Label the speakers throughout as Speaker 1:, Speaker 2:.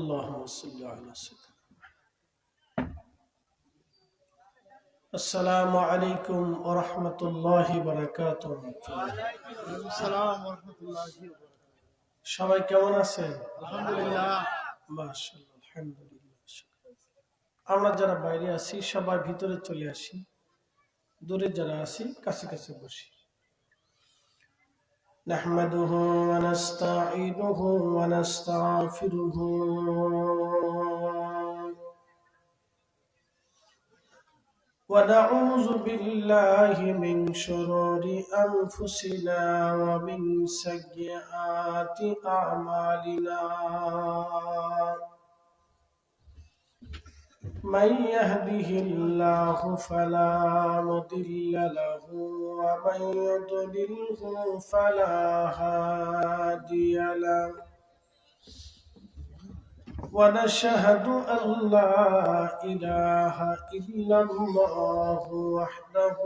Speaker 1: اللهم صل على سيدنا. السلام عليكم ورحمة الله وبركاته.
Speaker 2: السلام ورحمة الله وبركاته.
Speaker 1: সবাই কেমন আছেন?
Speaker 2: আলহামদুলিল্লাহ।
Speaker 1: মাশাআল্লাহ, আলহামদুলিল্লাহ। আমরা যারা বাইরে আছি সবাই ভিতরে চলে আসি, দূরে যারা আছি কাছে কাছে বসি। نحمده ونستعينه ونستغفره ونعوذ بالله من شرور أنفسنا ومن سيئات أعمالنا. من يهده الله فلا مضل له ومن يضلله فلا هادي له. ونشهد أن لا إله إلا الله وحده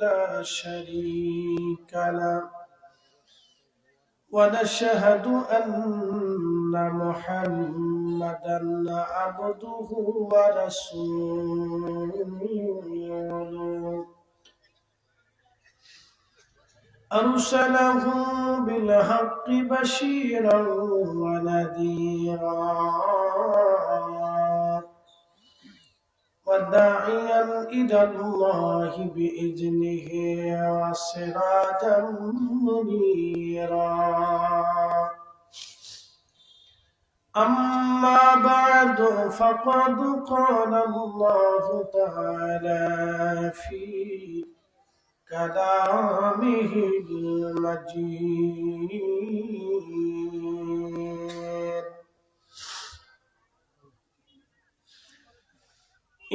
Speaker 1: لا شريك له. ونشهد أن محمدا عبده ورسوله أرسله بالحق بشيرا ونذيرا وداعيا إلى الله بإذنه وسراجا منيرا. أما بعد فقد قال الله تعالى في كلامه المجيد: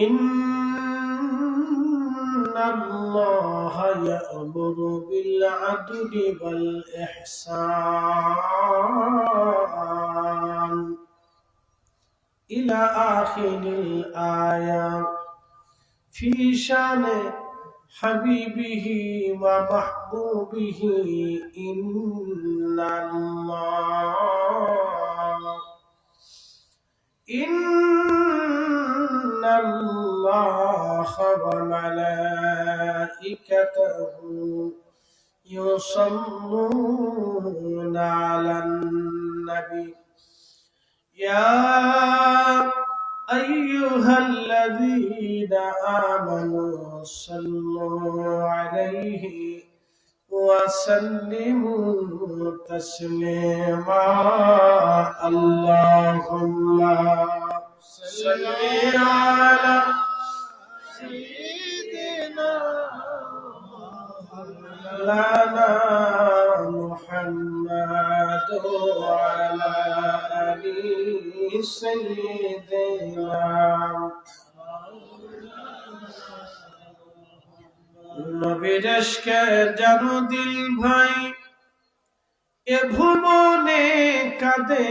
Speaker 1: إن الله يأمر بالعدل والإحسان إلى آخر الآية في شأن حبيبه ومحبوبه. إن الله وملائكته يصلون على النبي يا أيها الذين آمنوا صلوا عليه وسلموا تسليما. اللهم صل على سيدنا مولانا محمد وعلى آل سيدنا. নবীর ইশকে জানো দিল ভাই এ ভুবনে কাঁদে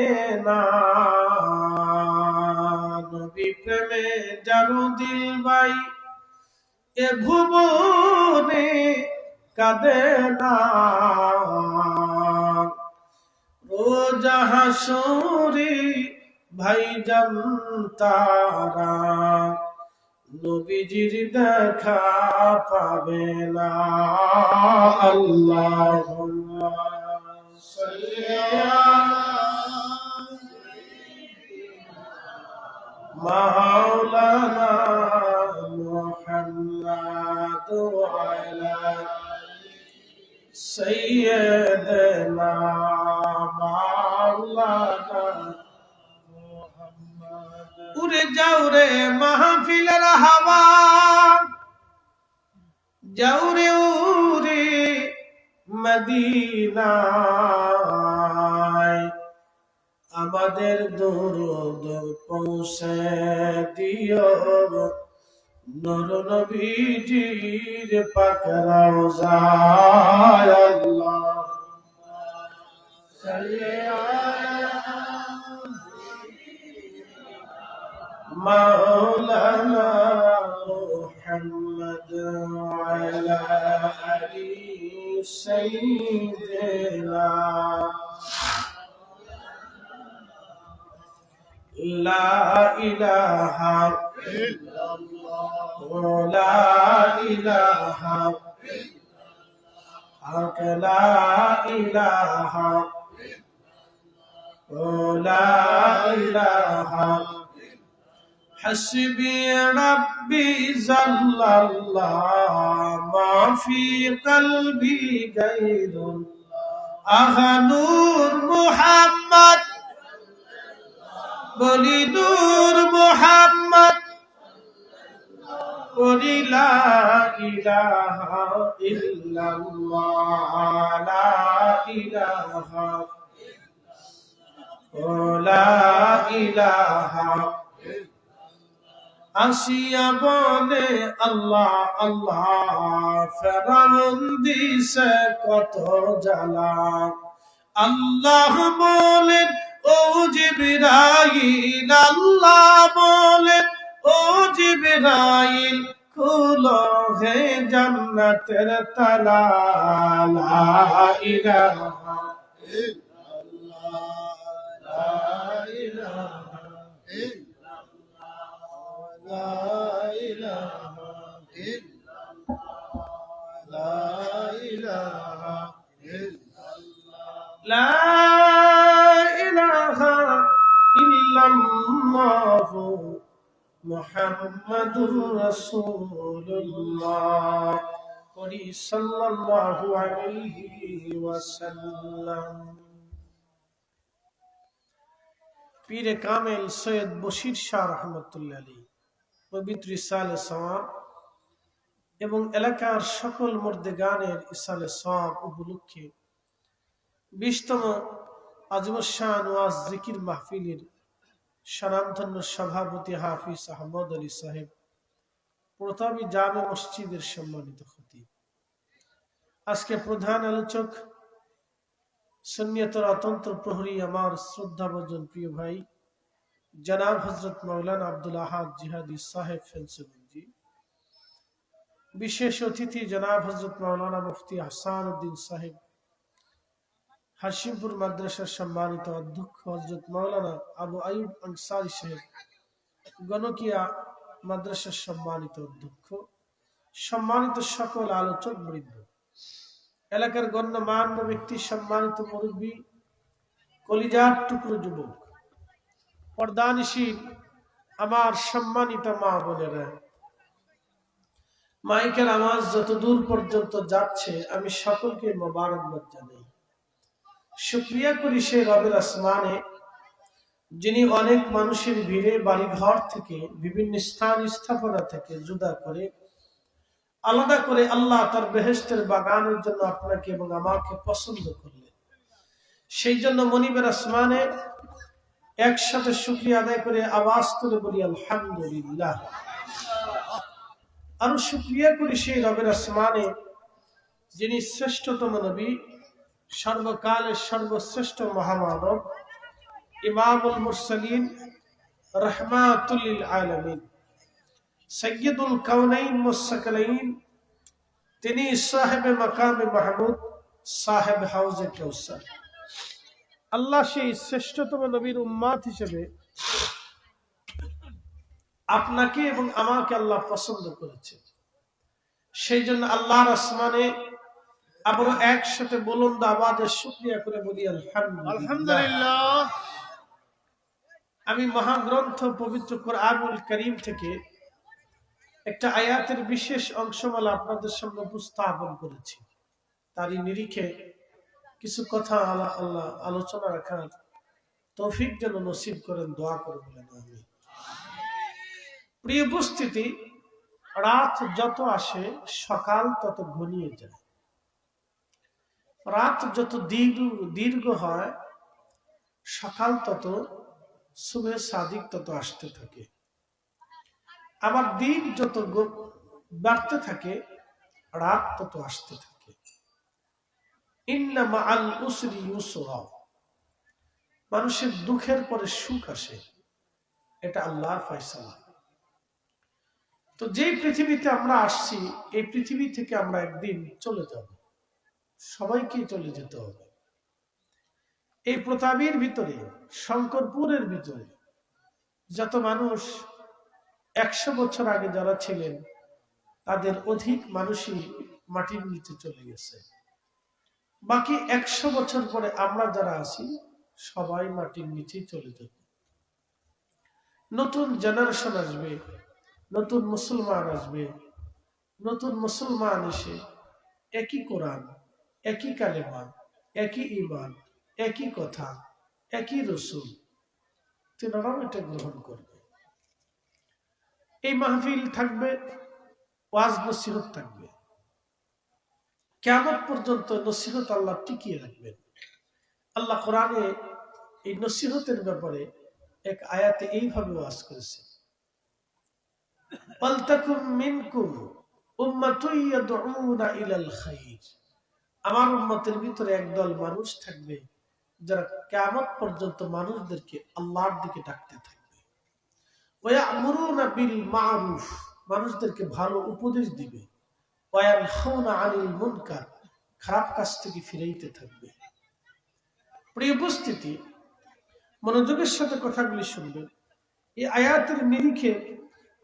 Speaker 1: না। নবী প্রেমে জানো দিল ভাই এ ভুবনে কাঁদে না। রোজা হাসরে ভাইজান তারা নবীজির দেখা পাবে না। আল্লাহুম্মা সাল্লি আলা মাওলানা মুহাম্মাদ ওয়া আলা সাইয়্যিদিনা মাওলানা মুহাম্মাদ। উড়ে যাও রে মাহফিলের হাওয়া, যাও রে উড়ে মদিনায়, আমাদের দরুদ পৌঁছে দিও নূর নবীজির পাক রওজায়। আল্লাহুম্মা সাল্লি আলা মাওলানা মুহাম্মদ ওয়া আলা আলি সাইয়্যিদিনা। লা ইলাহা
Speaker 2: ইল্লাল্লাহ
Speaker 1: লা ইলাহা হক লা ইলাহা লা ইলাহা حسبي ربي جل الله ما في قلبي غير نور محمد বলি নূর মুহাম্মদ বলি লা ইলাহা ইল্লাল্লাহ লা ইলাহা লা ইলাহা আসিয়া বলে আল্লাহ আল্লাহ ফেরাউন দিছে কত জ্বালা আল্লাহ বলেন ও জিবরাইল আল্লাহ বলেন ও জিবরাইল খুলো হে জান্নাতের তালা লা ইলাহা
Speaker 2: ইল্লাল্লাহ
Speaker 1: লা ইলাহা লা ইলাহা লা ইলাহা লা ইলাহা ইল্লাল্লাহ মুহাম্মাদুর রাসূলুল্লাহ করি সাল্লাল্লাহু আলাইহি ওয়াসাল্লাম। পীরে কামেল সৈয়দ বশির শাহ রহমতুল্লাহ আলাইহি পবিত্র ইসালে সওয়াব এবং এলাকার সকল মুর্দেগানের ইসালে সওয়াব উপলক্ষে 20তম আজিমুশান ওয়াজ জিকির মাহফিলের স্বনামধন্য সভাপতি হাফিজ আহমদ আলী সাহেব প্রতাপী জামে মসজিদের সম্মানিত খতিব, আজকে প্রধান আলোচক সুন্নিয়তের অতন্ত্র প্রহরী আমার শ্রদ্ধাভাজন প্রিয় ভাই জনাব হযরত মাওলানা আব্দুল আহাদ জিহাদি সাহেব ফেলসুবঞ্জি, বিশেষ অতিথি জনাব হযরত মাওলানা মুফতি আহসান উদ্দিন সাহেব হাশিমপুর মাদ্রাসার সম্মানিত অধ্যক্ষ হযরত মাওলানা আবু আইয়ুব আনসারী সাহেব গণকিয়া মাদ্রাসার সম্মানিত অধ্যক্ষ, সম্মানিত সকল আলোচক বৃন্দ, এলাকার গণ্যমান্য ব্যক্তি, সম্মানিত মুরব্বী, কলিজার টুকরো যুবক, পর্দানিশীল আমার সম্মানিত মা বোনেরা, মাইকের আওয়াজ যত দূর পর্যন্ত যাচ্ছে আমি সকলকে মোবারকবাদ জানাই। শুকরিয়া করি সেই রবের আসমানে যিনি অনেক মানুষের ভিড়ে বাড়ি ঘর থেকে বিভিন্ন স্থান স্থাপনা থেকে জুদা করে আলাদা করে আল্লাহ তার বেহেশতের বাগানের জন্য আপনাকে এবং আমাকে পছন্দ করলেন। সেই জন্য মনিবের আসমানে একসাথে শুকরিয়া আদায় করে আওয়াজ তুলে বলি আলহামদুলিল্লাহ। আরো শুকরিয়া করি সেই রবের আসমানে যিনি শ্রেষ্ঠতম নবী, সর্বকালের সর্বশ্রেষ্ঠ মহামানব, ইমামুল মুরসালিন, রাহমাতুল লিল আলামিন, সাইয়্যিদুল কাউনাইন মুসাককালাইন, তিনি সাহেবে মাকামে মাহমুদ, সাহেব হাউজে কাউসার। আল্লাহ সেই শ্রেষ্ঠতম নবীর উম্মাত হিসেবে আপনাকে এবং আমাকে আল্লাহ পছন্দ করেছে। সেই জন্য আল্লাহর আসমানে আমরা একসাথে বুলন্দ আওয়াজে শুকরিয়া করে বলি আলহামদুলিল্লাহ।
Speaker 2: আলহামদুলিল্লাহ।
Speaker 1: আমি মহাগ্রন্থ পবিত্র কোরআনুল কারীম থেকে একটা আয়াতের বিশেষ অংশমালা আপনাদের সামনে উপস্থাপন করেছি। তারই নিরিখে কিছু কথা আল্লাহ আলোচনা রাখার তৌফিক যেন নসিব করেন, দোয়া করে বলেন আমিন। প্রিয় উপস্থিতি, রাত যত আসে সকাল তত ঘনিয়ে যায়, রাত যত দীর্ঘ হয় সকাল তত সুবে সাদিক তত আসতে থাকে, আবার দিন যত বাড়তে থাকে রাত তত আসতে থাকে। ইন্না মাআল উসরি ইউসরা, মানুষের দুঃখের পরে সুখ আসে, এটা আল্লাহর ফয়সালা। তো যেই পৃথিবীতে আমরা আসছি এই পৃথিবী থেকে আমরা একদিন চলে যাব, সবাইকে চলে যেতে হবে। এই প্রতাপের ভিতরে, শঙ্করপুরের ভিতরে যত মানুষ 100 বছর আগে যারা ছিলেন তাদের অধিক মানুষই মাটির নিচে চলে গেছে। বাকি 100 বছর পরে আমরা যারা আছি সবাই মাটির নিচেই চলে যাব। নতুন জেনারেশন আসবে, নতুন মুসলমান আসবে। নতুন মুসলমান এসে একই কোরআন, একই কালেমা, একই ঈমান, একই কথা, একই রসুল, তেনারাও এটা গ্রহণ করবে। এই মাহফিল থাকবে, ওয়াজ নসিহত থাকবে, কিয়ামত পর্যন্ত নসিহত আল্লাহ টিকিয়ে রাখবেন। আল্লাহ কোরআনে এই নসিহতের ব্যাপারে এক আয়াতে এইভাবে ওয়াজ করেছে, ওয়ালতাকুম মিনকুম উম্মাতুন ইয়াদউনা ইলাল খায়র। আমার উম্মতের ভিতরে একদল মানুষ থাকবে যারা কিয়ামত পর্যন্ত মানুষদেরকে আল্লাহর দিকে ডাকতে থাকবে। ওয়া ইয়ামুরুনা বিল মা'রুফ, মানুষদেরকে ভালো উপদেশ দিবে। ওয়া ইয়ানহাউনা আনিল মুনকার, খারাপ কাজ থেকে ফিরাইতে থাকবে। প্রিয় উপস্থিতি, মনোযোগের সাথে কথাগুলি শুনবেন। এই আয়াতের নিরিখে,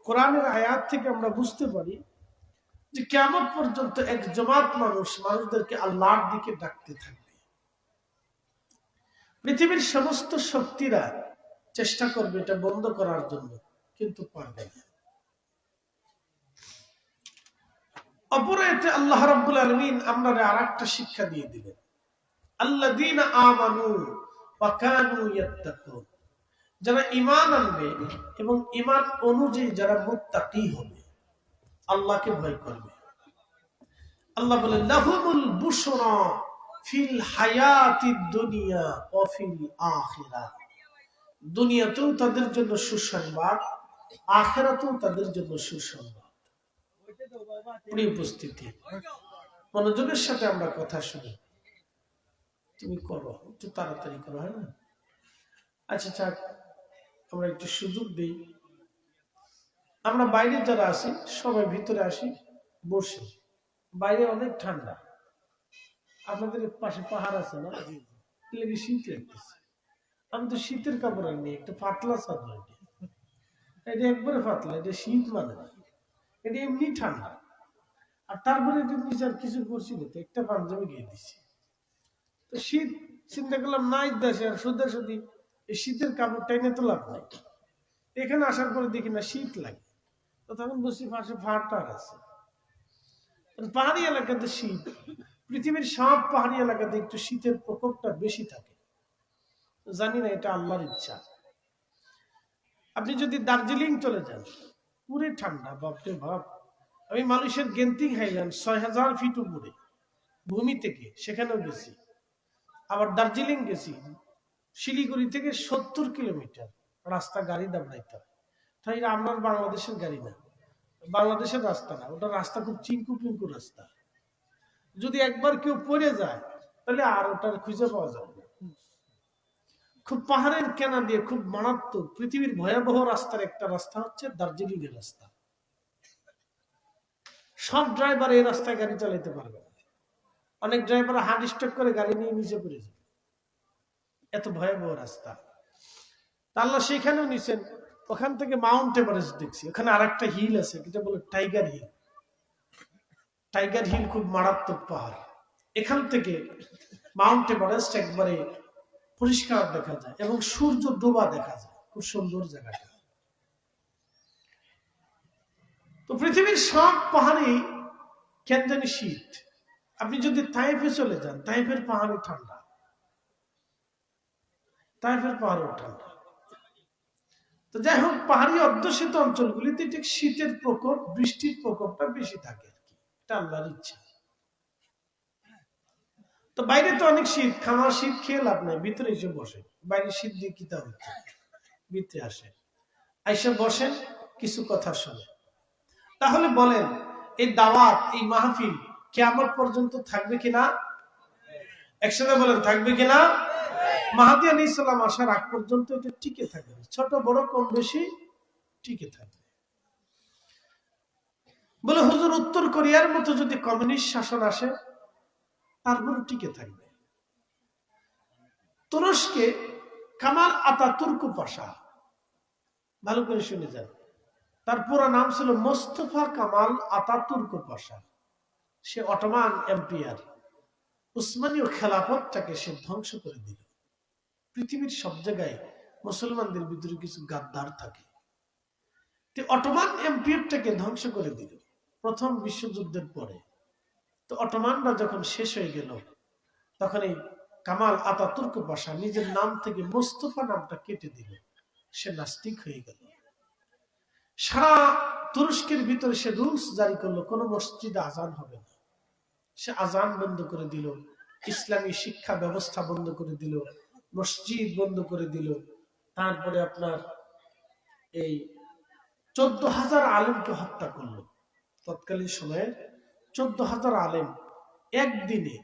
Speaker 1: কোরআনের আয়াত থেকে আমরা বুঝতে পারি যে কিয়ামত পর্যন্ত এক জামাত মানুষদেরকে আল্লাহর দিকে ডাকতে থাকবে। পৃথিবীর সমস্ত শক্তিরা চেষ্টা করবে এটা বন্ধ করার জন্য, কিন্তু পারবে না। অপরাতে আল্লাহ রাব্বুল আলামিন আমাদের আরেকটা শিক্ষা দিয়ে দিলেন, আল্লাযীনা আমানু ওয়া কানু ইয়াত্তাকুন, যারা ঈমান আনবে এবং ঈমান অনুযায়ী যারা মুত্তাকি হবে, আল্লাহকে ভয় করবে। আল্লাহ বলেন, লাহুমুল বুশরা ফিল হায়াতিদ দুনিয়া ওয়া ফিল আখিরাহ, দুনিয়াতেও তাদের জন্য সুসংবাদ, আখিরাতেও তাদের জন্য সুসংবাদ। প্রিয় উপস্থিতি, মনোযোগের সাথে আমরা কথা শুনি। তুমি করো, একটু তাড়াতাড়ি করো, হয় না? আচ্ছা থাক, আমরা একটু সুযোগ দিই। আমরা বাইরে যারা আছি সবাই ভিতরে আসি, বসি। বাইরে অনেক ঠান্ডা, আপনাদের পাশে পাহাড় আছে না, লেগে শীত লাগতেছে। আমি তো শীতের কাপড় আনি, একটা পাতলা চাদর, এটা একবারে পাতলা, এটা শীত মানে না, এটা এমনি ঠান্ডা। আর তারপরে এটা নিচে আর কিছু করছি না, তো একটা পাঞ্জাবি গিয়ে দিচ্ছি। তো শীত চিন্তা করলাম নাই দেশে আর সোজাসুজি এই শীতের কাপড় টাইনে তো লাভ নাই। এখানে আসার পরে দেখি না শীত লাগে, তো তখন বুঝছি পাশে ফাটার আছে। পাহাড়ি এলাকাতে শীত, পৃথিবীর সব পাহাড়ি এলাকাতে একটু শীতের প্রকোপটা বেশি থাকে। জানি না, এটা আল্লাহর ইচ্ছা। আপনি যদি দার্জিলিং চলে যান, পুরে ঠান্ডা, বাপরে বাপ। আমি মানুষের গেন্তিং হাইল্যান্ড ৬,০০০ ফিট উপরে ভূমি থেকে, সেখানেও গেছি। আবার দার্জিলিং গেছি, শিলিগুড়ি থেকে ৭০ কিলোমিটার রাস্তা, গাড়ি দাঁড়াইতে হয়। তাই আপনার বাংলাদেশের গাড়ি না, বাংলাদেশের রাস্তা না, ওটা রাস্তা খুব চিঙ্কু পিঙ্কু রাস্তা। যদি একবার কেউ পড়ে যায় তাহলে আর ওটার খুঁজে পাওয়া যাবে না। খুব পাহাড়ের কেনা দিয়ে খুব মারাত্মক, পৃথিবীর ভয়াবহ রাস্তার একটা রাস্তা হচ্ছে দার্জিলিং এর রাস্তা। সব ড্রাইভার এই রাস্তায় গাড়ি চালাতে পারবে না। অনেক ড্রাইভার হার্ট স্ট্রোক করে গাড়ি নিয়ে নিচে পড়ে যাবে, এত ভয়াবহ রাস্তা। আল্লাহ সেখানেও নিছেন। ওখান থেকে মাউন্ট এভারেস্ট দেখছি, ওখানে আরেকটা হিল আছে, যেটা বলে টাইগার হিল। টাইগার হিল খুব মারাত্মক পাহাড়। এখান থেকে মাউন্ট এভারেস্ট একবারে পরিষ্কার দেখা যায় এবং সূর্য ডোবা দেখা যায়, খুব সুন্দর জায়গাটা। তো পৃথিবীর সব পাহাড়ি কেন জানি শীত। আপনি যদি তাইফে চলে যান, তাইফের পাহাড়ে ঠান্ডা, তাইফের পাহাড়ও ঠান্ডা। তো যাই হোক, পাহাড়ি অধ্যুষিত অঞ্চলগুলিতে ঠিক শীতের প্রকোপ, বৃষ্টির প্রকোপটা বেশি থাকে আর কি, এটা আল্লাহর ইচ্ছা। তো বাইরে তো অনেক শীত, খামার শীত খেয়ে লাভ নাই, ভিতরে এসে বসে। বাইরে শীত দিয়ে কিতা হচ্ছে, ভিতরে আসে, আইসা বসেন, কিছু কথা শোনে। তাহলে বলেন, এই দাওয়াত, এই মাহফিল কিয়ামত পর্যন্ত থাকবে কিনা? একসাথে বলেন, থাকবে কিনা? মাহদী আলাইহিস সালাম আসার আগ পর্যন্ত এটা টিকে থাকবে, ছোট বড় কম বেশি টিকে থাকবে। বলে হুজুর, উত্তর কোরিয়ার মতো যদি কমিউনিস্ট শাসন আসে তারপর টিকে থাকবে। তুরস্কে কামাল আতাতুর্ক পাশা ভালো করে শুনে যান। তার পুরো নাম ছিল মোস্তফা কামাল আতাতুর্ক পাশা। সে অটোমান এম্পায়ার, উসমানীয় খেলাফতটাকে সে ধ্বংস করে দিল। পৃথিবীর সব জায়গায় মুসলমানদের ভিতরে কিছু গাদ্দার থাকে। অটোমান এম্পায়ারটাকে ধ্বংস করে দিল প্রথম বিশ্বযুদ্ধের পরে। তো অটোমানরা যখন শেষ হয়ে গেল, তখন এই কামাল আতাতুর্ক পাশা নিজের নাম থেকে মোস্তফা নামটা কেটে দিল। সে নাস্তিক হয়ে গেল। সারা তুরস্কের ভিতরে সে রুলস জারি করলো, কোনো মসজিদে আজান হবে না। সে আজান বন্ধ করে দিল, ইসলামী শিক্ষা ব্যবস্থা বন্ধ করে দিল, মসজিদ বন্ধ করে দিল। তারপরে আপনার এই 14,000 আলেমকে হত্যা করলো। তৎকালীন সময়ে 14,000 আলেম একদিনে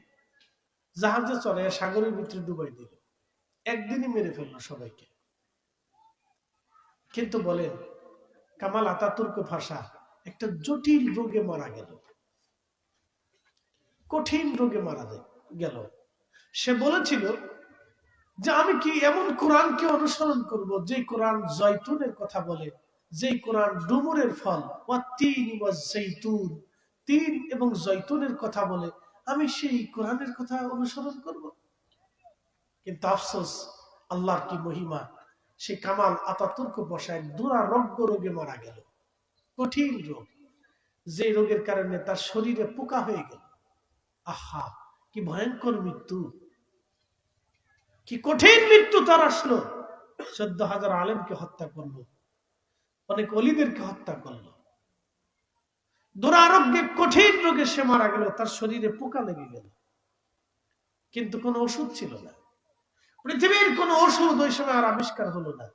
Speaker 1: জাহাজে চড়ে সাগরের ভিতরে ডুবাই দিল। একদিনই মেরে ফেললো সবাইকে। কিন্তু বলেন, কামাল আতাতুর্ক ভাষা একটা জটিল রোগে মারা গেল, কঠিন রোগে মারা গেল। সে বলেছিল যে আমি কি এমন কোরআনকে অনুসরণ করব যে কোরআন জয়তুনের কথা বলে, যে কোরআন ডুমুরের ফল তিন এবং জয়তুনের কথা বলে, আমি সেই কোরআনের কথা অনুসরণ করব। কিন্তু আফসোস, আল্লাহর কি মহিমা, সে কামাল আতাতুর্ক বসায় দুরারোগ্য রোগে মারা গেল। কঠিন রোগ, যে রোগের কারণে তার শরীরে পোকা হয়ে গেল। আহা, কি ভয়ঙ্কর মৃত্যু, কি কঠিন মৃত্যু তার আসলো। 14,000 আলেমকে হত্যা করলো, অনেক অলিদেরকে হত্যা করলো। দুরারোগ্যে কঠিন রোগে সে মারা গেল, তার শরীরে পোকা লেগে গেল। কিন্তু কোনো ওষুধ ছিল না, পৃথিবীর কোনো ওষুধ ওই সময় আর আবিষ্কার হলো না।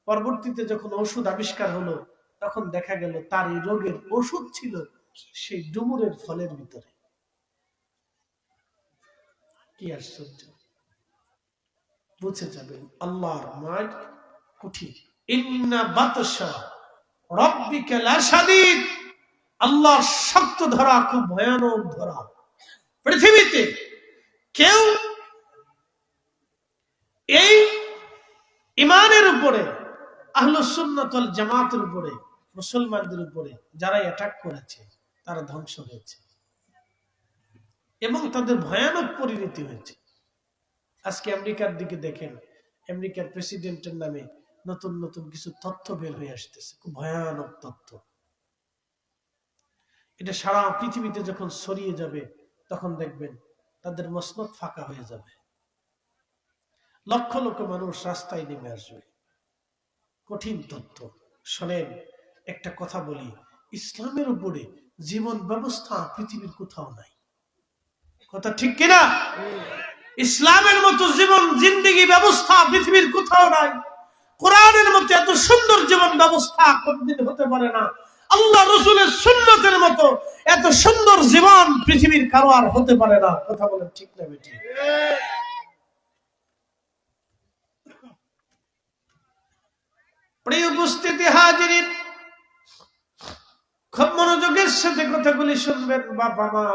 Speaker 1: পরবর্তীতে যখন ওষুধ আবিষ্কার হলো, তখন দেখা গেল তার এই রোগের ওষুধ ছিল সেই ডুমুরের ফলের ভিতরে। কি আশ্চর্য! বুঝে যাবেন আল্লাহর মার কঠিন। ইন্না বাতশা রাব্বিকা লাশাদীদ, আল্লাহর শক্ত ধরা খুব ভয়ানক ধরা। পৃথিবীতে কেউ এই ইমানের উপরে, আহলুস সুন্নাত ওয়াল জামাতের উপরে, মুসলমানদের উপরে যারা অ্যাটাক করেছে তারা ধ্বংস হয়েছে এবং তাদের ভয়ানক পরিণতি হয়েছে। আজকে আমেরিকার দিকে দেখেন, আমেরিকার প্রেসিডেন্টের নামে নতুন নতুন কিছু তথ্য বের হয়ে আসতেছে, খুব ভয়ানক তথ্য। এটা সারা পৃথিবীতে যখন ছড়িয়ে যাবে, তখন দেখবেন তাদের মসনদ ফাঁকা হয়ে যাবে, লক্ষ লক্ষ মানুষ রাস্তায় নেমে আসবে। কঠিন তথ্য। শোনেন, একটা কথা বলি, ইসলামের উপরে জীবন ব্যবস্থা পৃথিবীর কোথাও নাই। কথা ঠিক কিনা? ইসলামের মতো জীবন জিন্দেগি ব্যবস্থা পৃথিবীর কোথাও নাই। কোরআনের মতো এত সুন্দর জীবন ব্যবস্থা কোনদিন হতে পারে না। আল্লাহ রাসূলের সুন্নতের মতো এত সুন্দর জীবন পৃথিবীর কারো আর হতে পারে না। কথা বলেন ঠিক না বেটি? প্রিয় উপস্থিতি হাজিরিন, খুব মনোযোগের সাথে কথাগুলি শুনবেন বাবা মা।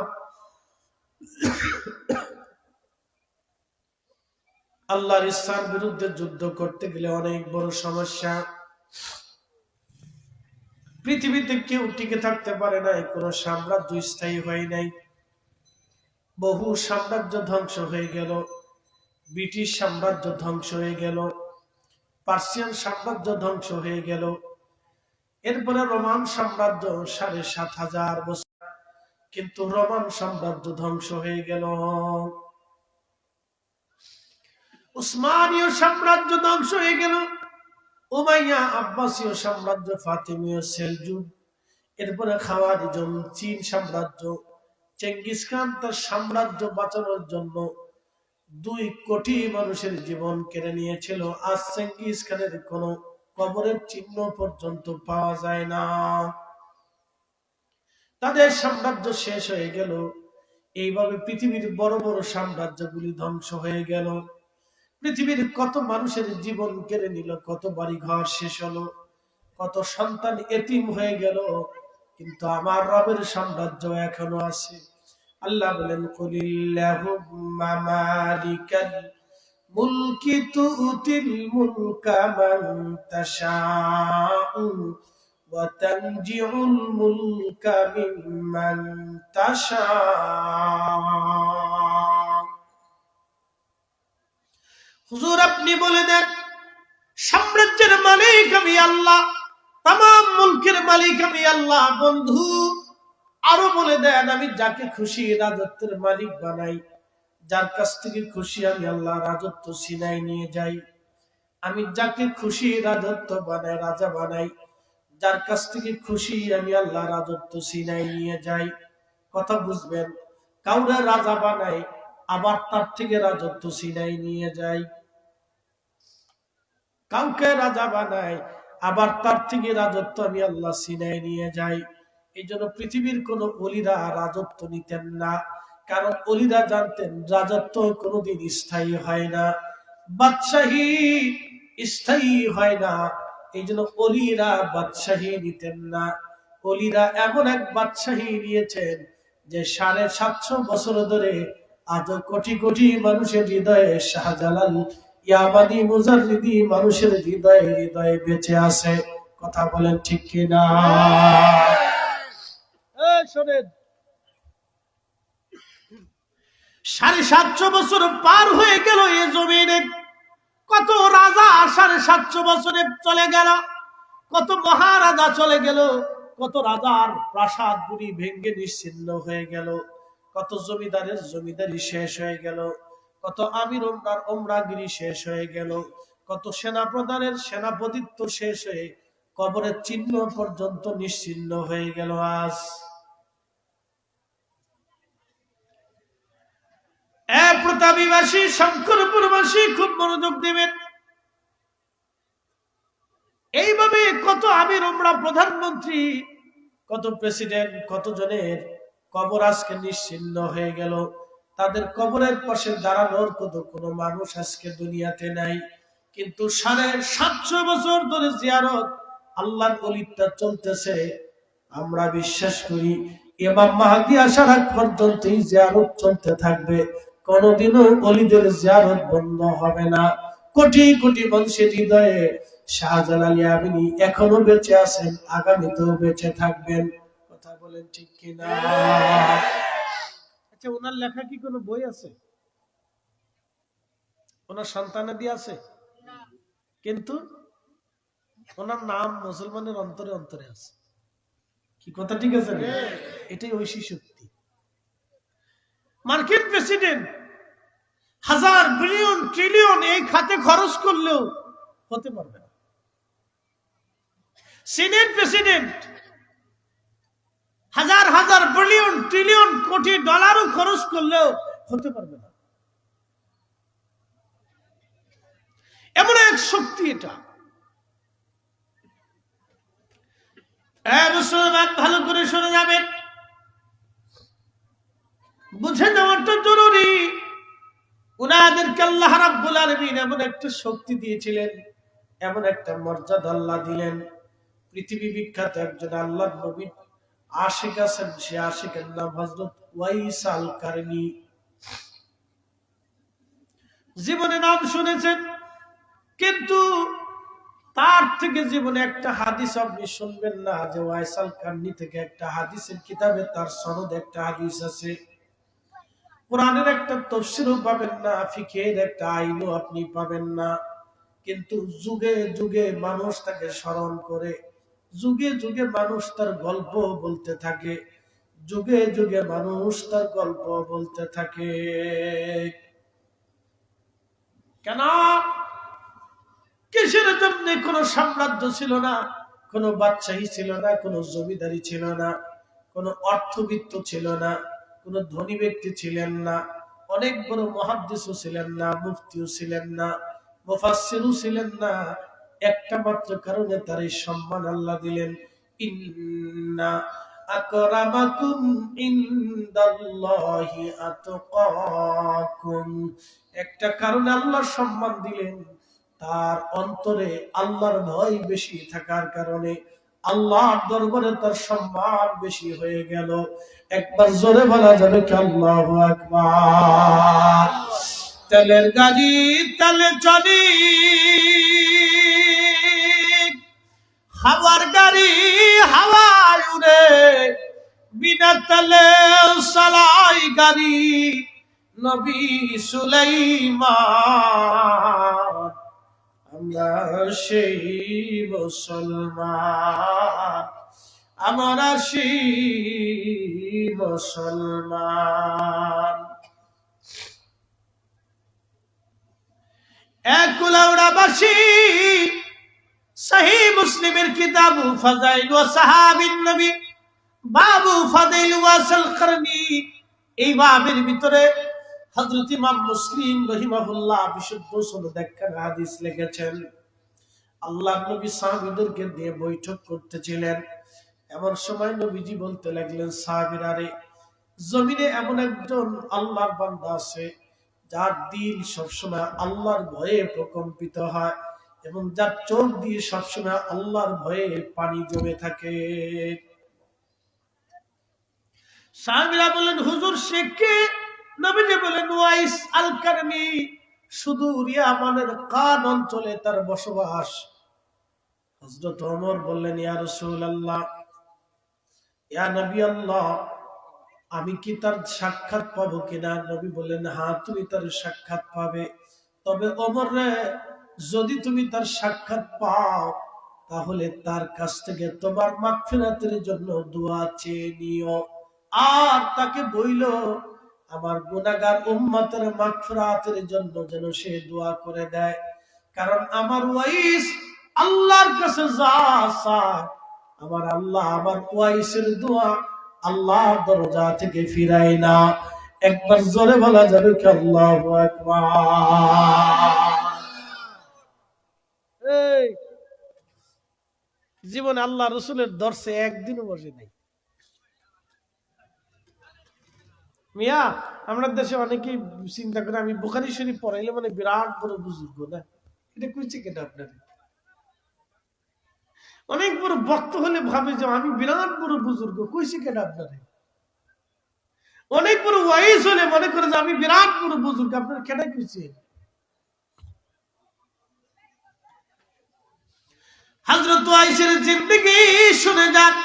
Speaker 1: আল্লাহর ইচ্ছার বিরুদ্ধে যুদ্ধ করতে গেলে অনেক বড় সমস্যা। পৃথিবীতে কেউ টিকে থাকতে পারে না, কোনো সাম্রাজ্য স্থায়ী হয় নাই। বহু সাম্রাজ্য ধ্বংস হয়ে গেল। ব্রিটিশ সাম্রাজ্য ধ্বংস হয়ে গেল, পার্সিয়ান সাম্রাজ্য ধ্বংস হয়ে গেল, এরপরে রোমান সাম্রাজ্য 7,500 বছর, কিন্তু রোমান সাম্রাজ্য ধ্বংস হয়ে গেল। উসমানীয় সাম্রাজ্য ধ্বংস হয়ে গেল, উমাইয়া আব্বাসীয় সাম্রাজ্য, ফাতিমীয় সেলজুক, এরপরে খাওয়ারিজম চীন সাম্রাজ্য। চেঙ্গিস খান তার সাম্রাজ্য বাঁচানোর জন্য 2 কোটি মানুষের জীবন কেড়ে নিয়েছিল। আজ চেঙ্গিস খানের কোন কবরের চিহ্ন পর্যন্ত পাওয়া যায় না। তাদের সাম্রাজ্য শেষ হয়ে গেল। এইভাবে পৃথিবীর বড় বড় সাম্রাজ্যগুলি ধ্বংস হয়ে গেল। পৃথিবীর কত মানুষের জীবন কেড়ে নিল, কত বাড়ি ঘর শেষ হলো, কত সন্তান এতিম হয়ে গেল। কিন্তু আমার রবের সাম্রাজ্য এখনো আছে। আল্লাহ বলেন, কুলিল্লাহুম্মা মালিকাল মুলকি তুতিল মুলকা মান তাশাউ ওয়া তানজিউল মুলকা মিম্মান তাশাউ। হুজুর আপনি বলে দেন সাম্রাজ্যের মালিক আমি আল্লাহ, তামাম মুলকের মালিক আমি আল্লাহ। বন্ধু আরো বলে দেন আমি যাকে খুশি রাজত্বের মালিক বানাই, যার কাছ থেকে খুশি আমি আল্লাহ রাজত্ব ছিনাই নিয়ে যাই। আমি যাকে খুশি রাজত্ব বানাই, রাজা বানাই, যার কাছ থেকে খুশি আমি আল্লাহ রাজত্ব ছিনাই নিয়ে যাই। কথা বুঝবেন? কাউরে রাজা বানাই আবার তার থেকে রাজত্ব ছিনাই নিয়ে যাই, কাউকে রাজা বানাই আবার তার থেকে রাজত্ব আমি আল্লাহ ছিনাই নিয়ে যাই। এই জন্য পৃথিবীর কোন ওলিরা রাজত্ব নিতেন না, কারণ ওলিরা জানতেন রাজত্ব কোনোদিন স্থায়ী হয় না, বাদশাহী স্থায়ী হয় না। এই জন্য ওলিরা বাদশাহী নিতেন না। ওলিরা এমন এক বাদশাহী নিয়েছেন যে 750 বছর ধরে আজ কোটি কোটি মানুষের হৃদয়ে শাহজালাল ইয়ামানি মুজাররিদি মানুষের হৃদয়ে হৃদয়ে বেঁচে আছে। কথা বলেন ঠিক কিনা? শোনেন, 750 বছর পার হয়ে গেল এই জমিনে, কত রাজা 750 বছরে চলে গেল, কত মহারাজা চলে গেল, কত রাজার প্রাসাদ গুলি ভেঙ্গে নিশ্চিহ্ন হয়ে গেল, কত জমিদারের জমিদারি শেষ হয়ে গেল, কত আমির ওমরার ওমরাগিরি শেষ হয়ে গেল, কত সেনাপ্রধানের সেনাপতিত্ব শেষ হয়ে কবরের চিহ্ন পর্যন্ত নিশ্চিহ্ন হয়ে গেল। আজ প্রতাপীবাসী শঙ্করপুরবাসী খুব মনোযোগ দেবেন। এইভাবে কত আমির ওমরা, প্রধানমন্ত্রী, কত প্রেসিডেন্ট, কত জনের কবর আজকে নিশ্চিহ্ন হয়ে গেল। তাদের কবরের পাশে দাঁড়ানোর কোনো মানুষ আজকে দুনিয়াতে নাই। কিন্তু 750 বছর ধরে জিয়ারত আল্লাহর ওলিটা চলতেছে। আমরা বিশ্বাস করি ইমাম মাহদী আসার আগ পর্যন্ত এই জিয়ারত চলতে থাকবে, কোনদিনও ওলিদের জিয়ারত বন্ধ হবে না। কোটি কোটি মানুষের হৃদয়ে শাহজালাল ইয়ামানি এখনো বেঁচে আছেন, আগামীতেও বেঁচে থাকবেন। কথা বলেন ঠিক কিনা? আচ্ছা, ওনার লেখা কি কোনো বই আছে? ওনার সন্তানাদি আছে? কিন্তু ওনার নাম মুসলমানের অন্তরে অন্তরে আছে। কি কথা ঠিক আছে? এটাই ঐশী শক্তি। মার্কিন প্রেসিডেন্ট হাজার বিলিয়ন ট্রিলিয়ন এই খাতে খরচ করলেও হতে পারবে না। সিনেট প্রেসিডেন্ট হাজার হাজার বিলিয়ন ট্রিলিয়ন কোটি ডলারও খরচ করলেও হতে পারবে না। এমন এক শক্তি এটা। মুসলমান ভালো করে শুনে যাবেন, বুঝে নেওয়াটা জরুরি। উনাদেরকে আল্লাহ রাব্বুল আলামিন এমন একটা শক্তি দিয়েছিলেন, এমন একটা মর্যাদা আল্লাহ দিলেন। পৃথিবী বিখ্যাত একজন আল্লাহর নবী আশিক আছেন, সে আশিকের নাম হযরত ওয়াইস আল কারনী। জীবনে নাম শুনেছেন, কিন্তু তার থেকে জীবনে একটা হাদিস আপনি শুনবেন না যে ওয়াইস আল কারনী থেকে একটা হাদিসের কিতাবে তার সনদ একটা হাদিস আছে। কোরআনের একটা তাফসীরও পাবেন না, ফিকহের একটা আইনও আপনি পাবেন না। কিন্তু যুগে যুগে মানুষ তাকে স্মরণ করে, যুগে যুগে মানুষ তার গল্প বলতে থাকে, যুগে যুগে মানুষ তার গল্প বলতে থাকে। কেন? কিসের জন্য? কোন সাম্রাজ্য ছিল না, কোন বাদশাহী ছিল না, কোন জমিদারি ছিল না, কোন অর্থবিত্ত ছিল না, কোন ধনী ব্যক্তি ছিলেন না, অনেক বড় মুহাদ্দিসও ছিলেন না, মুফতিও ছিলেন না, মুফাসসিরও ছিলেন না। একটা মাত্র কারণে তার এই সম্মান আল্লাহ দিলেন, ইন্না আকরামাকুম ইনদাল্লাহি আতকাকুম। একটা কারণে আল্লাহ সম্মান দিলেন, তার অন্তরে আল্লাহর ভয় বেশি থাকার কারণে আল্লাহর দরবারে তার সম্মান বেশি হয়ে গেল। একবার জোরে বলা যাবে কি আল্লাহু আকবার? তেলের গাড়ি তেলে চলি, হাওয়ার গাড়ি হাওয়ায় উড়ে, বিনা তেলে চালাই গাড়ি নবী সুলাইমান। আমরা সেই মুসলমান, আমরা সেই মুসলমান। এক কুলাউড়াবাসী সহিহ মুসলিমের কিতাব ফাযাইল ওয়া সাহাবীন নবী বাবু ফাদাইল ওয়াসাল করনি, এই বাবের ভিতরে হযরত ইমাম মুসলিম রাহিমাহুল্লাহ বিশুদ্ধ সনদ একখানা হাদিস লিখেছেন। আল্লাহর নবী সাহাবীদেরকে নিয়ে বৈঠক করতেছিলেন। এমন সময় নবীজি বলতে লাগলেন, সাহাবীরা রে, জমিনে এমন একজন আল্লাহর বান্দা আছে যার দিল সবসময় আল্লাহর ভয়ে প্রকম্পিত হয় এবং যার চোখ দিয়ে সবসময় আল্লাহর ভয়ে পানি জমে থাকে। সাহাবীরা বলেন, হুজুর সে কে? নবীজি বলেন, ওয়াইস আল কারনি, সুদূর ইয়ামানের কান অঞ্চলে তার বসবাস। হযরত ওমর বললেন, ইয়া রাসূলুল্লাহ, ইয়া নবী আল্লাহ, আমি কি তার সাক্ষাৎ পাবো কিনা? নবী বললেন, হ্যাঁ তুমি তার সাক্ষাৎ পাবে। তবে ওমর রে, যদি তুমি তার সাক্ষাৎ পাও তাহলে তার কাছ থেকে তোমার মাগফিরাতের জন্য দোয়া চেয়ে নিও, আর তাকে বইল আমার গুনাহগার উম্মতের মাগফিরাতের জন্য যেন সে দোয়া করে দেয়। কারণ আমার ওয়াইস আল্লাহর কাছে যা চায়, আমার আল্লাহ আমার ওয়াইসের দোয়া আল্লাহর দরজা থেকে ফিরায় না। একবার জোরে বলা যাবে কি আল্লাহু আকবার? এই জীবনে আল্লাহ রাসূলের দরসে একদিনও বসে নাই। মিয়া, আমরা দেশে অনেকেই চিন্তা করে আমি বুখারী শরীফ পড়াইলে মানে বিরাট বড় বুজুর্গ, না? এটা কইছে কেন আপনার? অনেক বড় বক্তা হলে ভাবে যে আমি বিরাট বড় বুজুর্গ, কইছে কেন আপনার? অনেক বড় ওয়াইজ হলে মনে করে যে আমি বিরাট বড় বুজুর্গ, আপনার কেন কইছে? হযরত ওয়াইসের জিন্দেগি শুনে যান,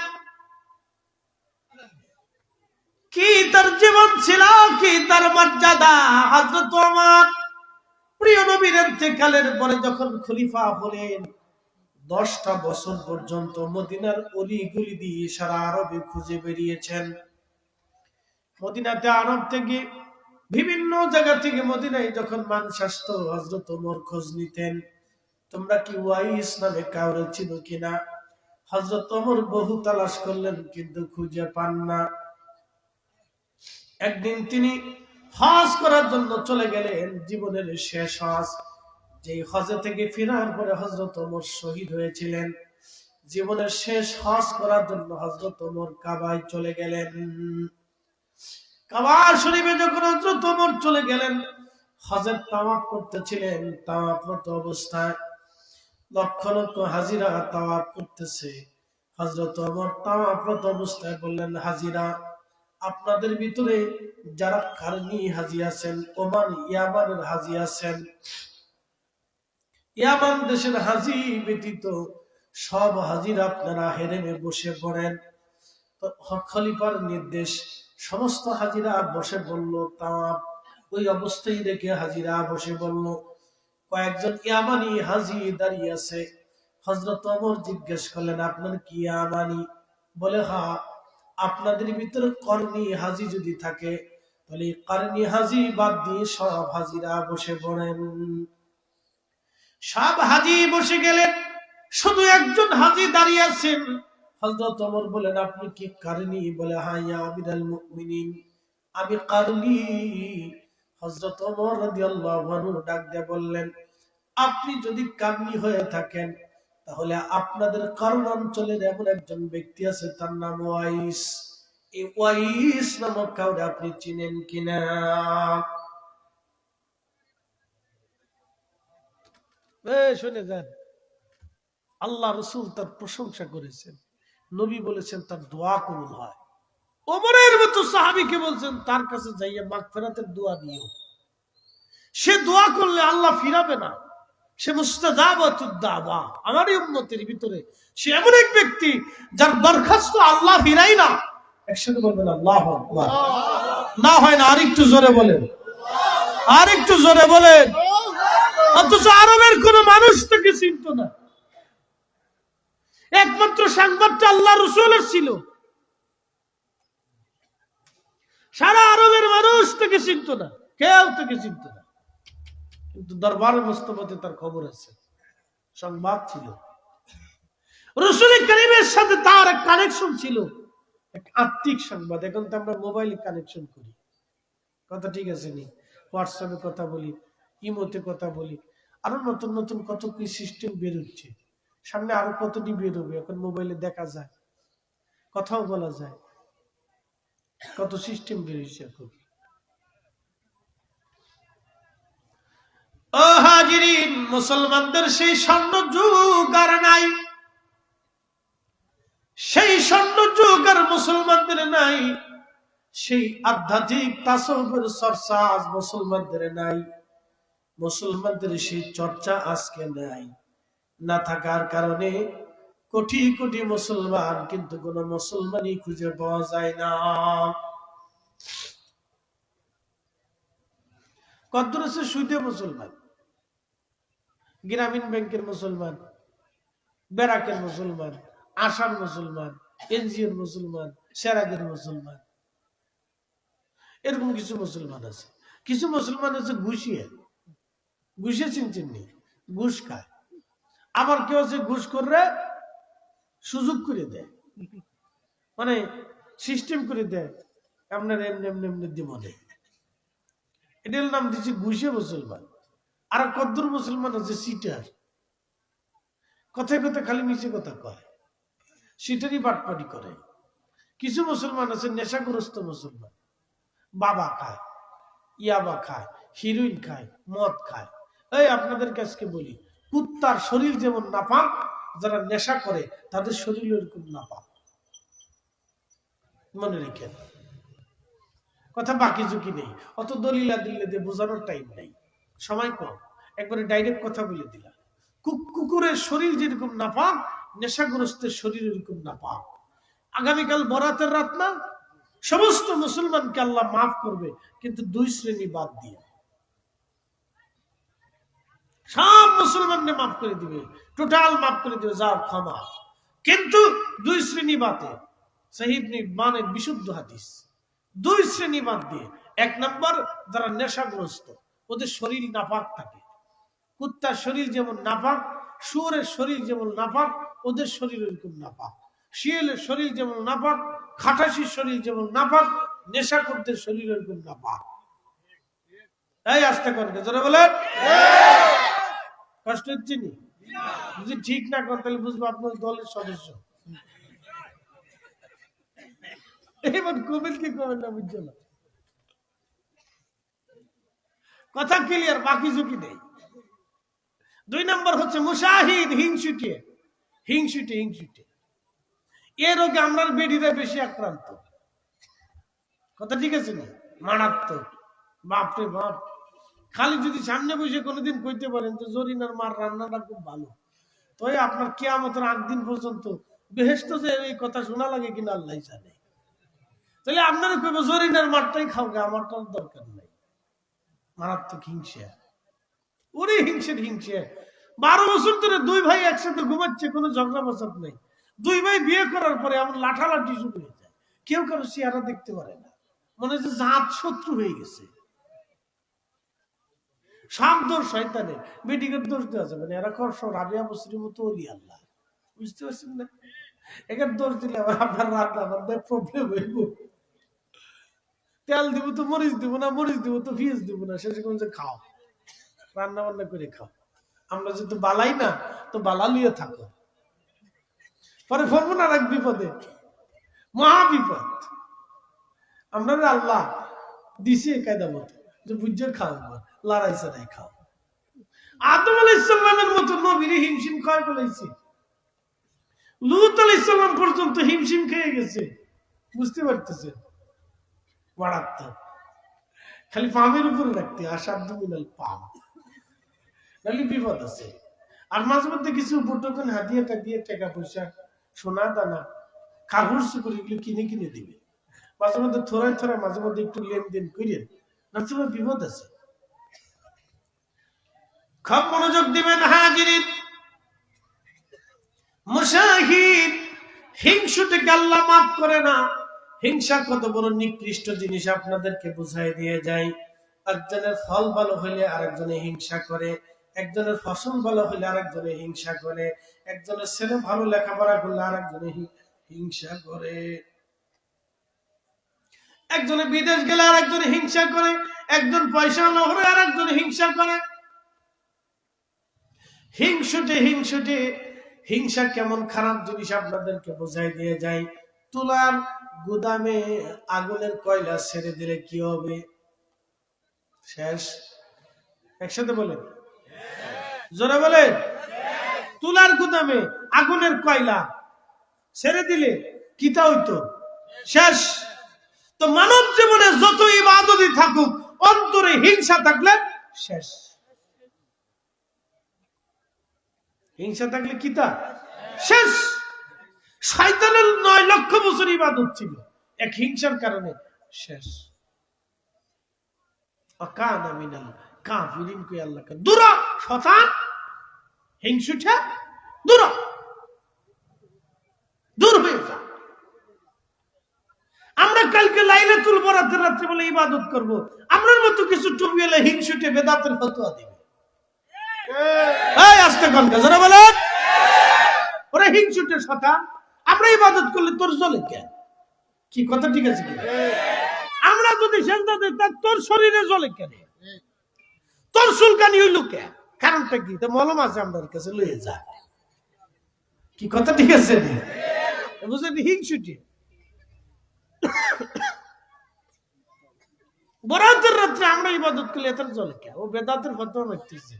Speaker 1: কি তার জীবন ছিল, কি তার মর্যাদা। হযরত ওমর প্রিয় নবীর ইন্তেকালের পরে যখন খলিফা হলেন, 10টা বছর পর্যন্ত মদিনার অলিগলি দিয়ে সারা আরবে খুঁজে বেরিয়েছেন। মদিনাতে আরব থেকে বিভিন্ন জায়গা থেকে মদিনায় যখন মানুষ আসতো, হযরত ওমর খোঁজ নিতেন, তোমরা কি ওয়াইস নামে কাউরে চিনো কিনা? হযরত ওমর বহু তালাশ করলেন কিন্তু খুঁজে পান না। একদিন তিনি হজ করার জন্য চলে গেলেন, জীবনের শেষ হজ। যে হজে থেকে ফেরার পরে হযরত ওমর শহীদ হয়েছিলেন। জীবনের শেষ হজ করার জন্য হযরত ওমর কাবায় চলে গেলেন। কাবা শরীফে যখন হযরত ওমর চলে গেলেন, হজের তাওয়াফ করতেছিলেন। তাওয়াফরত অবস্থায় লক্ষ লক্ষ হাজিরা তাওয়াফ করতেছে। হযরত ওমর তাওয়াফরত অবস্থায় বললেন, হাজিরা, আপনাদের ভিতরে যারা কারনি হাজি আছেন, ওমান ইয়ামানের হাজি আছেন, ইয়ামান দেশের হাজি ব্যতীত সব হাজিরা আপনারা হেরেমে বসে পড়েন। তো খলিফার নির্দেশ, সমস্ত হাজিরা বসে পড়ল। তাওয়াফ ওই অবস্থায় রেখে হাজিরা বসে পড়ল। কয়েকজন ইয়ামানি হাজি দাঁড়িয়ে আছে। হযরত ওমর জিজ্ঞেস করলেন, আপনার কি ইয়ামানি? বলে, হ্যাঁ। আপনাদের ভিতরে কর্ণী হাজি যদি থাকে তাহলে কর্ণী হাজি বাদ দিয়ে সব হাজিরা বসে পড়েন। সব হাজি বসে গেলেন, শুধু একজন হাজি দাঁড়িয়ে আছেন। হযরত ওমর বলেন, আপনি কি কর্ণী? বলে, হ্যাঁ ইয়া আমিরুল মুমিনিন, আমি কর্ণী। হযরত ওমর রাদিয়াল্লাহু আনহু ডাক দিয়ে বললেন, আপনি যদি কর্ণী হয়ে থাকেন তাহলে আপনাদের কারণ অঞ্চলের এমন একজন ব্যক্তি আছে, তার নাম ওয়াইস। এই ওয়াইস নামক কাউরে আপনি চিনেন কিনা? শুনে যান, আল্লাহ রাসূল তার প্রশংসা করেছেন, নবী বলেছেন তার দোয়া কবুল হয়। ওমরের মতো সাহাবীকে বলছেন তার কাছে যাইয়া মাগফিরাতের দোয়া দিও। সে দোয়া করলে আল্লাহ ফিরাবে না। সে মুস্তাজাবাতুদ দাওয়া, আমারই উম্মতের ভিতরে সে এমন এক ব্যক্তি যার দরখাস্ত আল্লাহ ফিরাই না। একসাথে বলবেন আল্লাহু আকবার। না হয় না, আরেকটু জোরে বলেন, আরেকটু জোরে বলেন। অথচ আরবের কোন মানুষ তাকে চিনত না, একমাত্র সংবাদটা আল্লাহ রাসূলের ছিল। সারা আরবের মানুষ তাকে চিনত না, কেউ তাকে চিনত না, কিন্তু দরবারে মুস্তাফাতে তার খবর আছে, সংবাদ ছিল। রাসূল কারীমের সাথে তার এক কানেকশন ছিল, এক আত্মিক সংবাদ। এখন তো আমরা মোবাইলে কানেকশন করি, কথা ঠিক আছে নি? হোয়াটসঅ্যাপে কথা বলি, ইমোতে কথা বলি, আরো নতুন নতুন কত কি সিস্টেম বের হচ্ছে, সামনে আরো কতটি বের হবে। এখন মোবাইলে দেখা যায়, কথাও বলা যায়, কত সিস্টেম বের হচ্ছে এখন। ও হাজিরিন, মুসলমানদের সেই স্বর্ণ যুগ আর নাই, সেই স্বর্ণ যুগ আর মুসলমানদের নাই, সেই আধ্যাত্মিক তাসাউফের চর্চা আজ মুসলমানদের নাই, মুসলমানদের সেই চর্চা আজকে নাই। না থাকার কারণে কোটি কোটি মুসলমান, কিন্তু কোন মুসলমানই খুঁজে পাওয়া যায় না। কদ্দুর আছে সুদে মুসলমান, গ্রামীণ ব্যাংকের মুসলমান, ব্যারাকের মুসলমান, আসাম মুসলমান, এনজিওর মুসলমান, সেরাগের মুসলমান, এরকম কিছু মুসলমান আছে। কিছু মুসলমান আছে ঘুষিয়ে, ঘুষে চিনচিনি, ঘুষ খায়। আবার কেউ আছে ঘুষ করে সুযোগ করে দেয়, মানে সিস্টেম করে দেয়, আপনার এমনি এমনি এমনি দিব দেয়, এটার নাম দিচ্ছে ঘুষে মুসলমান। আর কদ্দুর মুসলমান আছে সিটার, কথায় কথায় খালি মিছে কথা কয়, সিটারই বাটপাটি করে। কিছু মুসলমান আছে নেশাগ্রস্ত মুসলমান, বাবা খায়, ইয়াবা খায়, হিরোইন খায়, মদ খায়। এই আপনাদের কাছে বলি, কুত্তার শরীর যেমন নাপাক, যারা নেশা করে তাদের শরীর এরকম নাপাক, মনে রেখেন। কথা বাকি ঝুঁকি নেই, অত দলিলা দিলে দিয়ে বোঝানোর টাইম নেই, সময় কম, একবারে ডাইরেক্ট কথা বলে দিলাম। কুকুরের শরীর যেরকম নাপাক, নেশাগ্রস্তের শরীর এরকম নাপাক। আগামীকাল বরাতের রাত না, সমস্ত মুসলমানকে আল্লাহ মাফ করবে, কিন্তু দুই শ্রেণী বাদ দিয়ে সব মুসলমানকে মাফ করে দিবে, টোটাল মাফ করে দিবে, যা ক্ষমা। কিন্তু দুই শ্রেণী বাদে, সহিহ মানের বিশুদ্ধ হাদিস, দুই শ্রেণী বাদ দিয়ে। এক নম্বর, যারা নেশাগ্রস্ত, ওদের শরীর নাপাক থাকে। কুত্তার শরীর যেমন নাপাক, শুয়োরের শরীর যেমন নাপাক, ওদের শরীর ওইরকম নাপাক। শিয়ালের শরীর যেমন নাপাক, খাটাসির শরীর যেমন নাপাক, নেশাখোরদের শরীর ওইরকম নাপাক। এই আস্তে করবে, যারা বলেন কষ্ট হচ্ছে নি? যদি ঠিক না করেন তাহলে বুঝবো আপনার দলের সদস্য। এবার কমেন কি কমেন না, বুঝছো না? কথা ক্লিয়ার, বাকি ঝুঁকি নেই। দুই নম্বর হচ্ছে মুশাহিদ, হিংসুটে, হিংসুটে, হিংসুটে। এ রোগে আমরা বেডিরা বেশি আক্রান্ত। কথা ঠিক আছে না? মারাত্মক, বাপরে বাপ। খালি যদি সামনে বসে কোনোদিন কইতে পারেন যে জরিনার মার রান্নাটা খুব ভালো, তো আপনার কিয়ামতের আগ দিন পর্যন্ত বেহেশতে যে এই কথা শোনা লাগে কিনা আল্লাহ জানে। তাহলে আপনারা কইবো জরিনার মারটাই খাও, আমারটার দরকার নাই। মারাত্মক হিংসা, ওরে হিংসের হিংসা। 12 বছর ধরে দুই ভাই একসাথে ঘুমাচ্ছে, কোনো ঝগড়া ফসাদ নেই। দুই ভাই বিয়ে করার পরে এমন লাঠালাঠি শুরু হয়ে যায়, কেউ কারো চেহারা দেখতে পারে না, মনে হচ্ছে জাত শত্রু হয়ে গেছে। সব দোষ শয়তানের, বেটিকের দোষ দেওয়া যাবে না। এরা করছো রাবিয়া বসরির মতো অলি আল্লাহ, বুঝতে পারছেন না? এখানে দোষ দিলে আবার আপনার রান্না বান্নায় প্রবলেম হইব। তেল দিব তো মরিচ দিব না, মরিচ দিব তো পেঁয়াজ দিব না, শেষে কোন যে খাও, রান্না বান্না করে খাও। আমরা যেহেতু বালাই না, তো বালা লিয়ে থাকো, পরে ফলবো না এক বিপদে, মহা বিপদ। আমরা আল্লাহ দিছে কায়দা মতো যে বুঝে খাও, লড়াই চড়াই খাও। আদম আলাইহিস সালামের মতো নবীর হিমশিম খায় বলেছে, লূত আলাইহিস সালাম পর্যন্ত হিমশিম খেয়ে গেছে, বুঝতে পারতেছে? মারাত্মক। খালি পামের উপরে রাখতে আসাধ্য মিনাল পাম, নাহলে বিপদ আছে। আর মাঝে মধ্যে কিছু উপটকন হাতিয়ে টাকিয়ে টাকা পয়সা সোনা দানা কাগজ করে এগুলো কিনে কিনে দিবে। মাঝে মধ্যে থোড়ায় থোড়ায় মাঝে মধ্যে একটু লেনদেন করেন, না তোমার বিপদ আছে। খুব মনোযোগ দিবেন হাজিরিন মুশাহিদ। হিংসুটিকে আল্লাহ মাফ করে না। হিংসা কত বড় নিকৃষ্ট জিনিস আপনাদেরকে বুঝাই দিয়ে যায়। একজনের ফল ভালো হইলে আরেকজনে হিংসা করে, একজনের ফসল ভালো হইলে আরেকজনে হিংসা করে, একজনের ছেলে ভালো লেখাপড়া করলে আরেকজনে হিংসা করে, একজনে বিদেশ গেলে আরেকজনে হিংসা করে, একজন পয়সা হলে আরেকজনে হিংসা করে। হিংসুটে হিংসা কেমন খারাপ জিনিস আপনাদেরকে বোঝাই দিয়ে যায়। তুলার গুদামে আগুনের কয়লা ছেড়ে দিলে কি হবে? শেষ। একসাথে বলেন, জোরে বলেন। তুলার গুদামে আগুনের কয়লা ছেড়ে দিলে কিটা হইতো? শেষ। তো মানব জীবনে যত ইবাদতই থাকুক, অন্তরে হিংসা থাকলে শেষ। হিংসা থাকলে কিতা শেষ। শয়তানের 9 লক্ষ বছর ইবাদত ছিল, এক হিংসার কারণে শেষ। আকানা মিনাল কাফিরিন কই আল্লাহ কা দূর শয়তান, হিংসুটা দূর দূর হয়ে যা। আমরা কালকে লাইলাতুল বরাতের রাতে বলে ইবাদত করব, আমরার মতো কিছু টুপিওয়ালা হিংসুটে বেদাতের ফতোয়া দিবে। এই আস্তে কোন কাজরা বলেন, ওরা হিংসুটের শয়তান। আমরা ইবাদত করলে তোর জ্বলে কেন? কি কথা ঠিক আছে কি? আমরা যদি সেজদা দেই তা তোর শরীরে জ্বলে কেন? তোর চুলকানি হইল কেন? কারণটা কি? তো মলম আছে আমাদের কাছে, লয়ে যা। কি কথা ঠিক আছে? বুঝলেন? হিংসুটি বরাতের রাত্রে আমরা ইবাদত করলে এত জ্বলে কেন? ও বেদাতের ফতোয়া মারতেছে।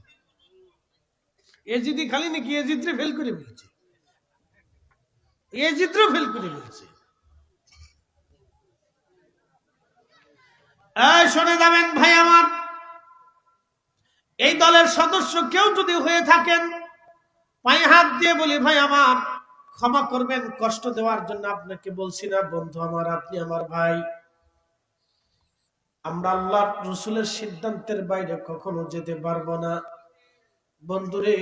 Speaker 1: এজিদি খালি নাকি এজিদরে ফেল করে বলছে, এজিদরে ফেল করে বলছে। শুনে যাবেন ভাই আমার, এই দলের সদস্য কেউ যদি হয়ে থাকেন, পায়ে হাত দিয়ে বলি ভাই আমার ক্ষমা করবেন, কষ্ট দেওয়ার জন্য আপনাকে বলছি না। বন্ধু আমার, আপনি আমার ভাই। আমরা আল্লাহ রসুলের সিদ্ধান্তের বাইরে কখনো যেতে পারবো না। বন্ধুরে,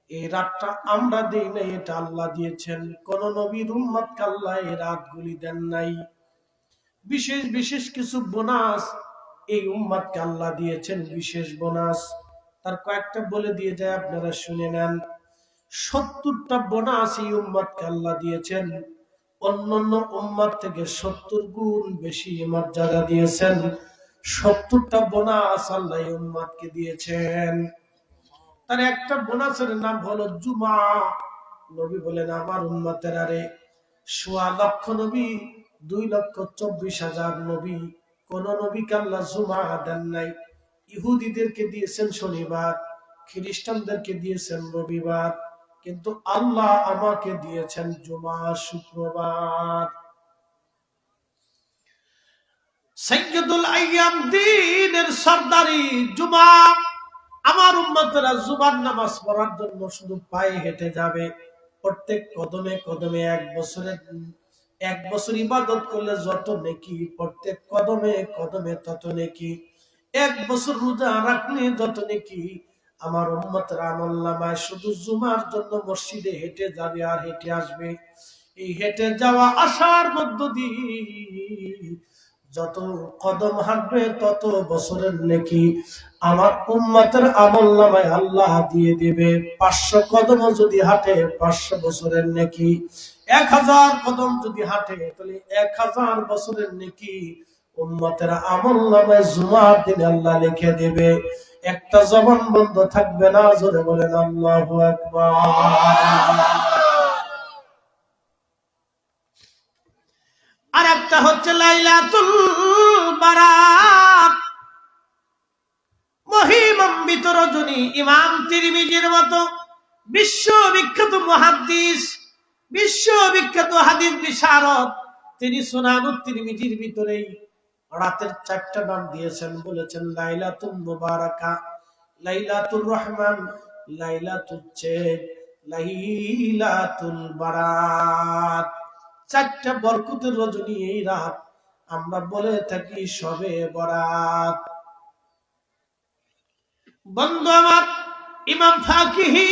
Speaker 1: এই রাতটা আমরা দেই নাই, এটা আল্লাহ দিয়েছেন। কোন নবীর উম্মতকে আল্লাহ এই রাতগুলি দেন নাই। বিশেষ বিশেষ কিছু বোনাস এই উম্মতকে আল্লাহ দিয়েছেন, বিশেষ বোনাস। তার কয়েকটা বলে দিয়ে যায়, আপনারা শুনে নেন। 70টা বোনাস এই উম্মতকে আল্লাহ দিয়েছেন। অন্যান্য উম্মত থেকে 70 গুণ বেশি মর্যাদা দিয়েছেন। 70টা বোনাস আল্লাহ এই উম্মতকে দিয়েছেন। তার একটা বোনাসের নাম হলো জুমা। নবী বলেন, আমার উম্মতের আরে 1.25 লক্ষ নবী, 2,24,000 নবী, কোন নবীকে আল্লাহ জুমা দেন নাই। ইহুদিদেরকে দিয়েছেন শনিবার, খ্রিস্টানদেরকে দিয়েছেন রবিবার, কিন্তু আল্লাহ আমাকে দিয়েছেন জুমা, শুক্রবার। সাইয়্যিদুল আইয়াম, দিনের সরদারি জুমা। আমার উম্মতেরা জুমার নামাজ পড়ার জন্য শুধু পায়ে হেঁটে যাবে। প্রত্যেক কদমে কদমে 1 বছর ইবাদত করলে যত নেকি, প্রত্যেক কদমে কদমে তত নেকি। 1 বছর রোজা রাখলে যত নেকি। আমার উম্মতেরা আমলনামায় শুধু জুমার জন্য মসজিদে হেঁটে যাবে আর হেঁটে আসবে। এই হেঁটে যাওয়া আসার মধ্য দিয়ে যত কদম হাঁটবে তত বছরের নেকি আমার উম্মতের আমলনামায় আল্লাহ দিয়ে দিবে। 500 কদম যদি হাঁটে 500 বছরের নেকি, 1000 কদম যদি হাঁটে তাহলে 1000 বছরের নেকি উম্মতের আমলনামায় জুমার দিন আল্লাহ লিখে দেবে। একটা জবান বন্ধ থাকবে না, জোরে বলেন আল্লাহু আকবার। আর একটা হচ্ছে লাইলাতুল বারাত, মহিমান্বিত রজনী। ইমাম তিরমিজির মতো বিশ্ববিখ্যাত মুহাদ্দিস, বিশ্ববিখ্যাত হাদিস বিশারদ, তিনি সুনানুত তিরমিজির ভিতরেই রাতের 4টা নাম দিয়েছেন, বলেছেন লাইলাতুল মুবারাকা, লাইলাতুর রহমান, লাইলাতুল চেদ, লাইলাতুল বারাত। 4টা বরকতের রজনী এই রাত আমরা বলে থাকি শবে বরাত। বন্ধু আমার, ইমাম ফাকিহি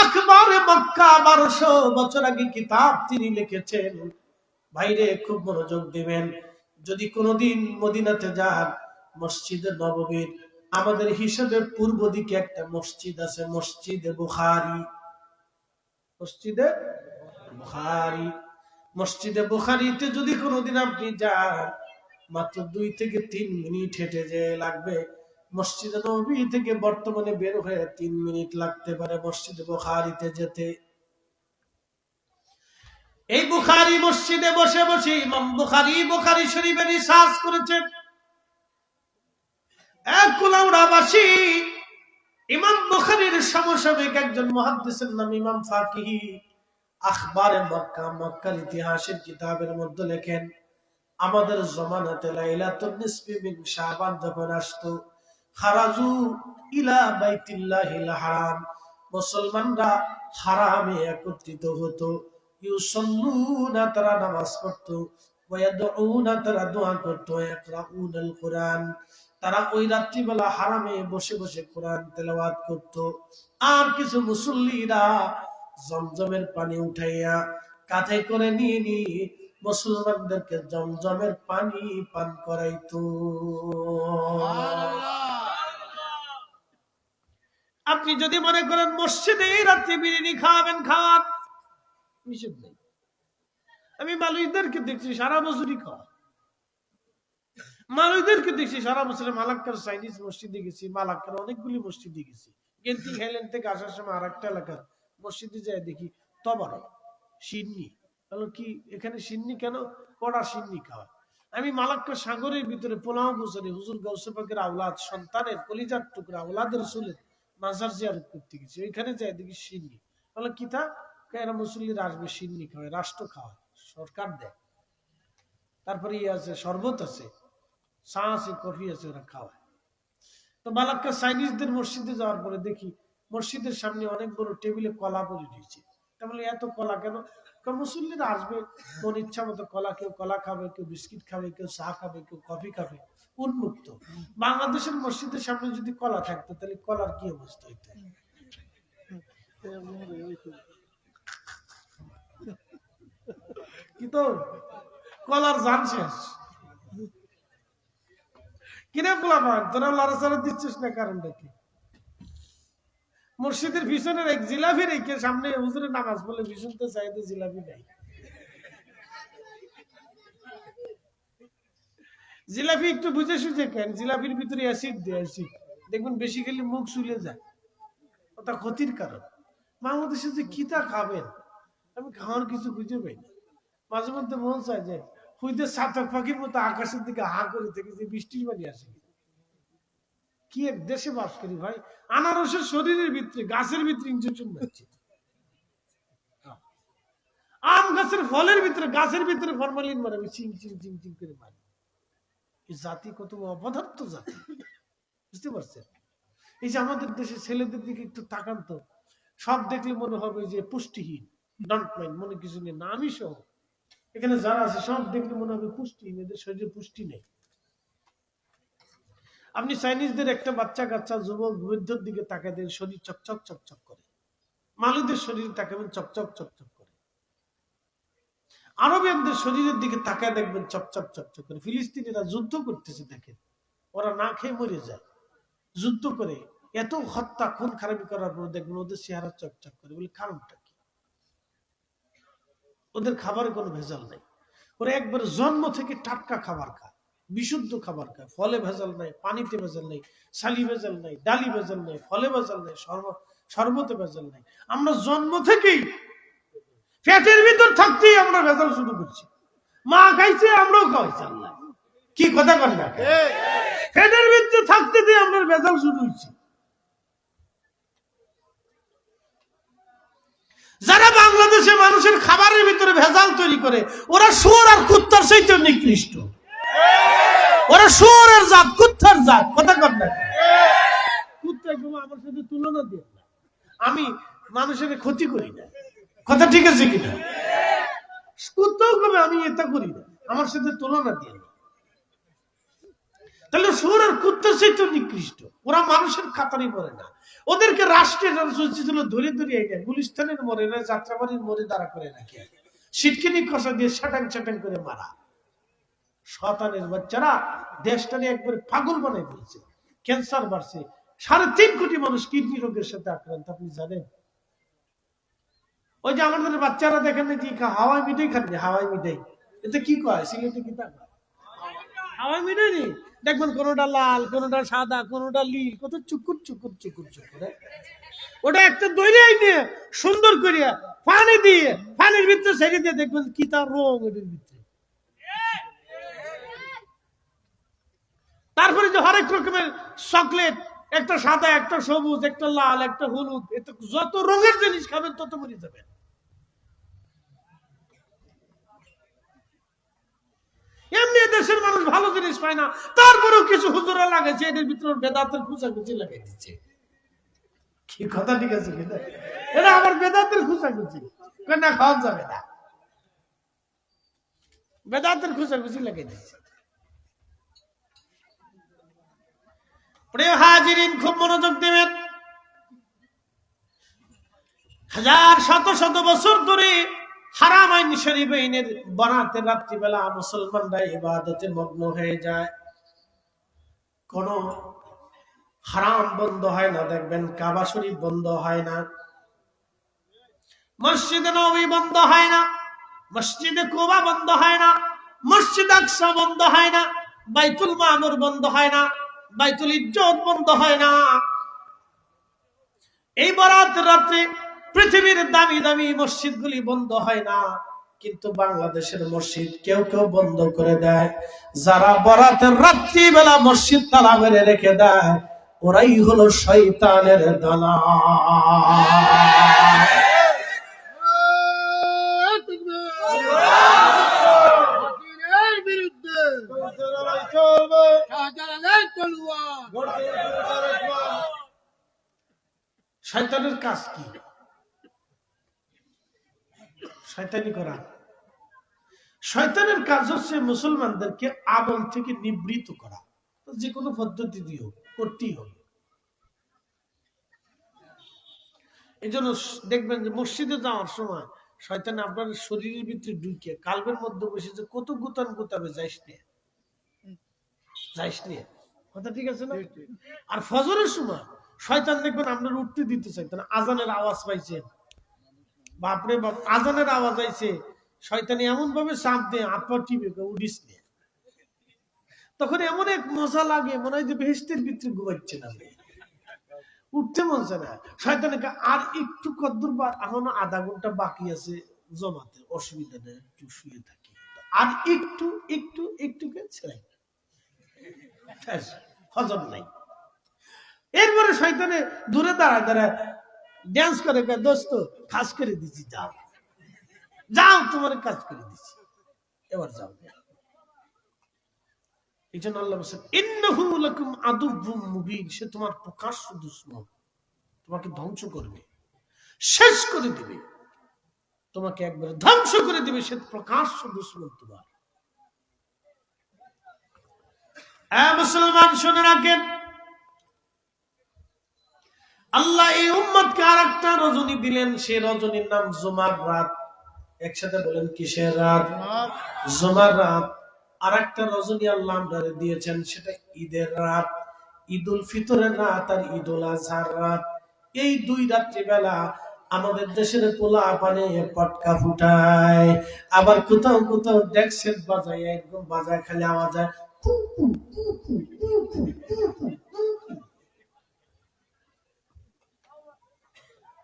Speaker 1: আখবারে মক্কা 1200 বছর আগে কিতাব তিনি লিখেছেন। ভাইরে খুব মনোযোগ দিবেন, যদি কোনোদিন মদিনাতে যান, মসজিদে নববীর আমাদের হিসাবে পূর্ব দিকে একটা মসজিদ আছে, মসজিদে বুখারী। মসজিদে বুখারী, মসজিদে বুখারীতে যদি কোনোদিন আপনি যান, মাত্র 2 থেকে 3 মিনিট হেঁটে যেতে লাগবে। মসজিদে নববী থেকে বর্তমানে বের হয়ে 3 মিনিট লাগতে পারে মসজিদে বুখারীতে যেতে। এই বুখারী মসজিদে বসে বসে ইমাম বুখারী শরীফের রিসার্চ করেছেন। এক কুলাউড়াবাসী ইমাম বুখারীর সমসাময়িক একজন মুহাদ্দিসের নাম ইমাম ফাকিহি আখবারে মক্কার ইতিহাসের কিতাবের মধ্যে লেখেন, আমাদের জমানাতে লাইলাতুন নিসফি মিন শাবান যখন আসতো, খারাজু ইলা বাইতিল্লাহিল হারাম, মুসলমানরা হারামে একত্রিত হতো। ইউসাল্লুনা, তারা নামাজ পড়তো, ওয়ায়াদউনা, তারা দোয়া করতো, ইয়াকরাউনাল কুরআন, তারা ওই রাত্রিবেলা হারামে বসে বসে কোরআন তেলাওয়াত করতো। আর কিছু মুসল্লিরা জমজমের পানি উঠাইয়া কাঁধে করে নিয়ে নিয়ে মুসলমানদেরকে জমজমের পানি পান করাইতো। আপনি যদি মনে করেন মসজিদে রাত্রে বিরিয়ানি খাওয়াবেন, খাওয়ান, নিষেধ নেই। আমি মালুইদেরকে দেখছি সারা বছরই খাওয়া, মালুইদেরকে দেখছি সারা বছরে। মালাক্কার চাইনিজ মসজিদে গেছি, মালাক্কার অনেকগুলি মসজিদে গেছি। গেন্তি হাইল্যান্ড থেকে আসার সময় আর একটা এলাকার মসজিদে যায় দেখি তবারক সিন্নি। বলো কি এখানে সিন্নি কেন? কড়া সিন্নি খাওয়া। আমি মালাক্কার সাগরের ভিতরে পোলাও বছরে হুজুর গাউসে পাকের আওলাদ, সন্তানের কলিজার টুকরা আওলাদের রাসূলের মাজার জিয়ারত করতে গেছি, ওইখানে যায় দেখি সিন্নি। বলো কি তা? এরা মুসল্লিরা আসবে সিন্নি খাওয়ায়, রাষ্ট্র খাওয়ায়, সরকার দেয়। তারপরে ইয়ে আছে, শরবত আছে, চা আছে, কফি আছে, ওরা খাওয়ায়। তো মালাক্কার চাইনিজদের মসজিদে যাওয়ার পরে দেখি মসজিদের সামনে অনেক বড় টেবিলে কলা পরে দিয়েছে। তাহলে এত কলা কেন? মুসল্লিরা আসবে, কোন ইচ্ছা মতো কলা, কেউ কলা খাবে, কেউ বিস্কিট খাবে, কেউ চা খাবে, কেউ কফি খাবে, উন্মুক্ত। বাংলাদেশের মসজিদের সামনে যদি কলা থাকতো তাহলে কলার কি অবস্থা হইতো? কি তো কলার জান শেষ। কিনে পোলা পান তোরা লড়াচড়া দিচ্ছিস না, কারণটা কি? মসজিদের পিছনের এক জিলাপি রেখে সামনে হুজুরে নামাজ পড়লে ভীষণতে চাইতে জিলাপি নাই। জিলাপি একটু বুঝে সুঝে কেন, জিলাপির ভিতরে অ্যাসিড দেয়, অ্যাসিড দেখবেন বেশি খেলে মুখ চুলে যায়, ওটা ক্ষতির কারণ। বাংলাদেশে যে কিতা খাবেন আমি খাওয়ার কিছু খুঁজে পাই না। মাঝে মধ্যে মন চায় যে হুইতে সাতক পাখির মতো আকাশের দিকে হা করে থেকে যে বৃষ্টির বাড়ি আসে। কি এক দেশে বাস করি ভাই, আনারসের শরীরের ভিতরে গাছের ভিতরে ইনজেকশন মারছে, আম গাছের ফলের ভিতরে গাছের ভিতরে ফরমালিন মারে, চিং চিং চিং চিং করে মারে। এই জাতি কত অপদার্থ জাতি, বুঝতে পারছেন? এই যে আমাদের দেশে ছেলেদের দিকে একটু তাকান তো, সব দেখলে মনে হবে যে পুষ্টিহীন, ডন্ট মাইন্ড, মনে কিছু নেই না, আমি সহ এখানে যারা আছে সব দেখলে মনে হবে পুষ্টিহীন, এদের শরীরে পুষ্টি নেই। আপনি চাইনিজদের একটা বাচ্চা কাচ্চা যুবক বৃদ্ধর দিকে তাকায় দেন, শরীর চকচক চকচক করে। মালুদের শরীর তাকাবেন চকচক চকচক করে। আরবিয়ানদের শরীরের দিকে তাকায় দেখবেন চকচক চকচক করে। ফিলিস্তিনিরা যুদ্ধ করতেছে, দেখেন ওরা না খেয়ে মরে যায়, যুদ্ধ করে এত হত্যা খুন খারাপি করার পর দেখবেন ওদের চেহারা চকচক করে। বলে কারণটা কি? ওদের খাবারে কোনো ভেজাল নাই, ওরা একবার জন্ম থেকে টাটকা খাবার খায়, বিশুদ্ধ খাবার খায়, ফলে ভেজাল নাই, পানিতে ভেজাল নাই, শালি ভেজাল নাই, ডালি ভেজাল নাই, ফলে ভেজাল নাই, শরবতে ভেজাল নাই। আমরা জন্ম থেকেই পেটের ভিতর থাকতেই আমরা ভেজাল শুরু করছি। মা খাইছে আমরাও খাওয়াইছি, আল্লাহ কি কথা বল না, পেটের ভিতরে থাকতে দিয়ে আমরা ভেজাল শুরু হয়েছি। যারা বাংলাদেশে মানুষের খাবারের ভিতরে ভেজাল তৈরি করে ওরা শুয়োর আর কুত্তার চাইতে নিকৃষ্ট। ওরা শুয়োরের জাত, কুত্তার জাত, কথা কর না। কুত্তা আমার সাথে তুলনা দিয়ে না, আমি মানুষের ক্ষতি করি না, কথা ঠিক আছে কিনা? কুত্তাও কবে আমি এটা করি না, আমার সাথে তুলনা দিয়ে না। তাহলে শুয়োরের কুত্তা সেই তো নিকৃষ্ট, ওরা মানুষের খাতারই মরে না। ওদেরকে রাষ্ট্রের ছিল ধরে ধরে এটা গুলিস্তানের মরে না, যাত্রাবাড়ির মরে দাঁড়া করে রাখে, সিটকিনি কষা দিয়ে ছাটাং ছাটাং করে মারা। শয়তানের বাচ্চারা দেশটাকে একবারে পাগল বানাই ফেলছে, ক্যান্সার বাড়ছে, 3.5 কোটি মানুষ কিডনি রোগের সাথে আক্রান্ত, আপনি জানেন? ওই যে আমাদের বাচ্চারা দেখেন কি হাওয়াই মিঠাই খান, হাওয়াই মিঠাই, এটা কি কয় সিলেটে কি তা হাওয়াই মিঠাই নেই, দেখবেন কোনোটা লাল, কোনোটা সাদা, কোনোটা নীল, কত চুকুর চুকুর চুকুর চুকুর। ওটা একটা দইরাই নিয়ে সুন্দর করিয়া পানি দিয়ে পানির ভিতরে ছেড়ে দিয়ে দেখবেন কি তার রং ওটার ভিতরে। তারপরে যে হরেক রকমের চকলেট, একটা সাদা, একটা সবুজ, একটা লাল, একটা হলুদ, যত রঙের জিনিস খাবেন তত মরে যাবেন। এমনি দেশের মানুষ ভালো জিনিস পায় না, তারপরেও কিছু হুজুরা লাগাইছে এটার ভিতরে বেদাতের খুঁচাখুচি লাগাই দিচ্ছে। কি কথা ঠিক আছে কিনা? এটা আমার বেদাতের খুঁচাখুচি, না খাওয়া যাবে না, বেদাতের খুঁচাখুচি লাগাই দিচ্ছে। প্রিয় হাজিরিন, খুব মনোযোগ দেবেন। হাজার শত শত বছর ধরে হারাম আইন শরীফ আইনের বরাতের রাত্রিবেলা মুসলমানরা ইবাদতে মগ্ন হয়ে যায়, কোন হারাম বন্ধ হয় না। দেখবেন কাবা শরীফ বন্ধ হয় না, মসজিদে নববী বন্ধ হয় না, মসজিদে কুবা বন্ধ হয় না, মসজিদ আকসা বন্ধ হয় না, বাইতুল মামুর বন্ধ হয় না, বাইতুল ইজ্জত বন্ধ হয় না। এই বরাতের রাত্রে পৃথিবীর দামি দামি মসজিদগুলি বন্ধ হয় না, কিন্তু বাংলাদেশের মসজিদ কেউ কেউ বন্ধ করে দেয়। যারা বরাতের রাত্রি বেলা মসজিদ তালা মেরে রেখে দেয়, ওরাই হলো শয়তানের দালাল। শয়তানের কাজ কি? শয়তানি করা। শয়তানের কাজ হচ্ছে মুসলমানদেরকে আমল থেকে নিবৃত্ত করা, যে কোনো পদ্ধতি দিয়েও করতেই হবে। এই জন্য দেখবেন যে মসজিদে যাওয়ার সময় শয়তান আপনার শরীরের ভিতরে ঢুকে কালবের মধ্যে বসে যে কত গুতান গুতাবে, যাইস নিয়ে, কথা ঠিক আছে না? আর ফজরের সময় শয়তান দেখবেন আপনার উঠতে দিতে চাইতেন, আজানের আওয়াজ পাইছেন, বাপরে বাপ আজানের আওয়াজ আইছে, শয়তানি এমন ভাবে চাপ দিয়ে আপা টিপে উঠিস নিয়ে, তখন এমন এক মজা লাগে, মনে হয় যে বেহেশতের ভিতরে ঘুমাচ্ছেন আপনি, উঠতে মন চায় না। শয়তানকে আর একটু কদ্দুর এখনো আধা ঘন্টা বাকি আছে জমাতে, অসুবিধা নেই, একটু শুয়ে থাকি, আর একটু একটু একটু ছেড়ে হজম নাই। এরপরে শয়তানে দূরে দাঁড়ায় দাঁড়ায় ড্যান্স করে, দোস্ত কাজ করে দিচ্ছি, যাও যাও, তোমার কাজ করে দিচ্ছি, এবার যাও। এই জন্য আল্লাহ বলেছেন ইন্নাহু লাকুম আদুউম মুবিন, সে তোমার প্রকাশ্য দুশমন, তোমাকে ধ্বংস করবে, শেষ করে দিবে, তোমাকে একবারে ধ্বংস করে দিবে, সে প্রকাশ্য দুশমন তোমার। মুসলমান শুনে রাখেন, আল্লাহ এই উম্মতকে আরেকটা রজনী দিলেন, সে রজনীর নাম জুমার রাত। একসাথে বলেন কিসের রাত? জুমার রাত। আরেকটা রজনী আল্লাহ আমাদের দিয়েছেন, সেটা ঈদের রাত, ঈদুল ফিতরের রাত আর ঈদুল আজহার রাত। এই দুই রাত্রি বেলা আমাদের দেশের পোলা পানে পটকা ফুটায়, আবার কোথাও কোথাও ডেক সেট বাজায়, একদম বাজায় খালি আওয়াজ হয়।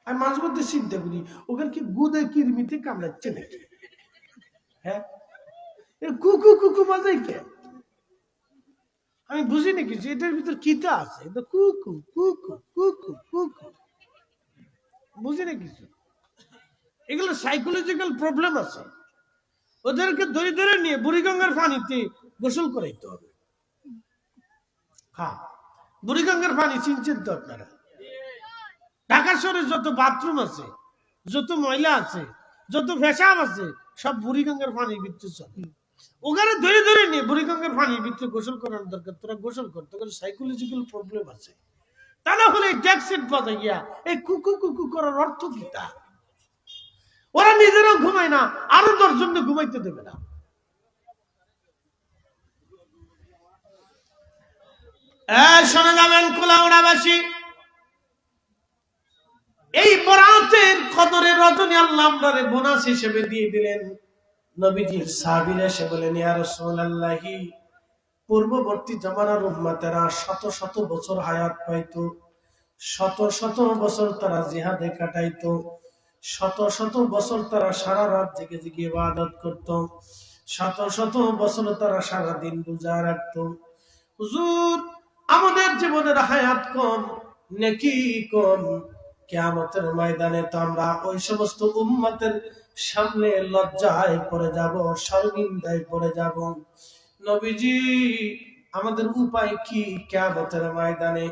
Speaker 1: আমি মাঝে মধ্যে চিন্তা করি, ওখানে কি গুদে কিরমিতে কামড়াচ্ছে নাকি? হ্যাঁ, কুকু কুকু বাজাই কে? আমি বুঝি না কিছু, এটার ভিতর কিটা আছে, কুকু কুকু কুকু কুকু, বুঝি না কিছু। এগুলো সাইকোলজিক্যাল প্রবলেম আছে, ওদেরকে ধরে ধরে নিয়ে বুড়িগঙ্গার পানিতে গোসল করাইতে হবে, হ্যাঁ, বুড়িগঙ্গার পানি চিনছেন তো আপনারা। ঢাকা শহরে যত বাথরুম আছে, যত ময়লা আছে, যত পেশাব আছে, সব বুড়িগঙ্গার পানির ভিতরে চলে। ওখানে ধরে ধরে নিয়ে বুড়িগঙ্গার পানির ভিতরে গোসল করার দরকার, তোরা গোসল কর, তোর সাইকোলজিক্যাল প্রবলেম আছে। তা না হলে ট্যাক্সেট বাজা গিয়া এই কুকু কুকু করার অর্থ কি তা? ওরা নিজেরাও ঘুমায় না, আরো 10 জনকে ঘুমাইতে দেবে না। শোনা যাবেন কুলাউড়াবাসী, এই বরাতের কদরের রজনী আল্লাহ আপনারে বোনাস হিসেবে দিয়ে দিলেন। নবীজির সাহাবীরা এসে বলেন, ইয়া রাসূলুল্লাহি, পূর্ববর্তী জামানার উম্মতেরা শত শত বছর হায়াত পাইতো, শত শত বছর তারা জিহাদে কাটাইতো, শত শত বছর তারা সারা রাত জেগে জেগে ইবাদত করত, শত শত বছর তারা সারা দিন রোজা রাখতো। হুজুর, আমাদের জীবনের হায়াত কম, নেকি কম, কিয়ামতের ময়দানে তো আমরা ওই সমস্ত উম্মতের সামনে লজ্জায় পড়ে যাব, শর্মিন্দায় পড়ে যাব। নবীজি, আমাদের উপায় কি কিয়ামতের ময়দানে?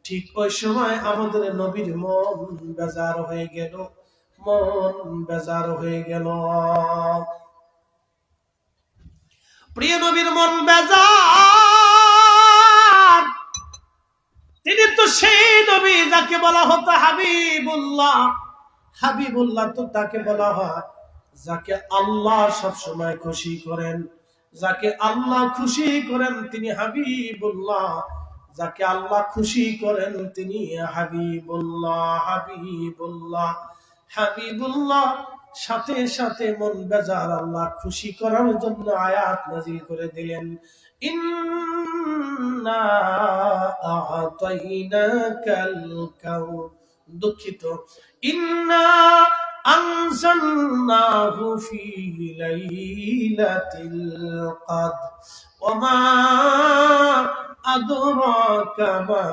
Speaker 1: ঠিক ওই সময় আমাদের নবীর মন বেজার হয়ে গেল, মন বেজার হয়ে গেল। প্রিয় নবীর মন বেজার। তিনি তো সেই নবী যাকে বলা হতো হাবিবুল্লাহ। হাবিবুল্লাহ তো তাকে বলা হয় যাকে আল্লাহ সব সময় খুশি করেন। যাকে আল্লাহ খুশি করেন তিনি হাবিবুল্লাহ, যাকে আল্লাহ খুশি করেন তিনি হাবিবুল্লাহ। হাবিবুল্লাহ, হাবিবুল্লাহ। সাথে সাথে মন বেজার আল্লাহ খুশি করার জন্য আয়াত নাযিল করে দিলেন, ইন্না আ'তাইনাকাল কাউসার। দুঃখিত, ইন্না আনজালনাহু ফি লাইলাতিল কদর ওয়া মা আদরাকা মা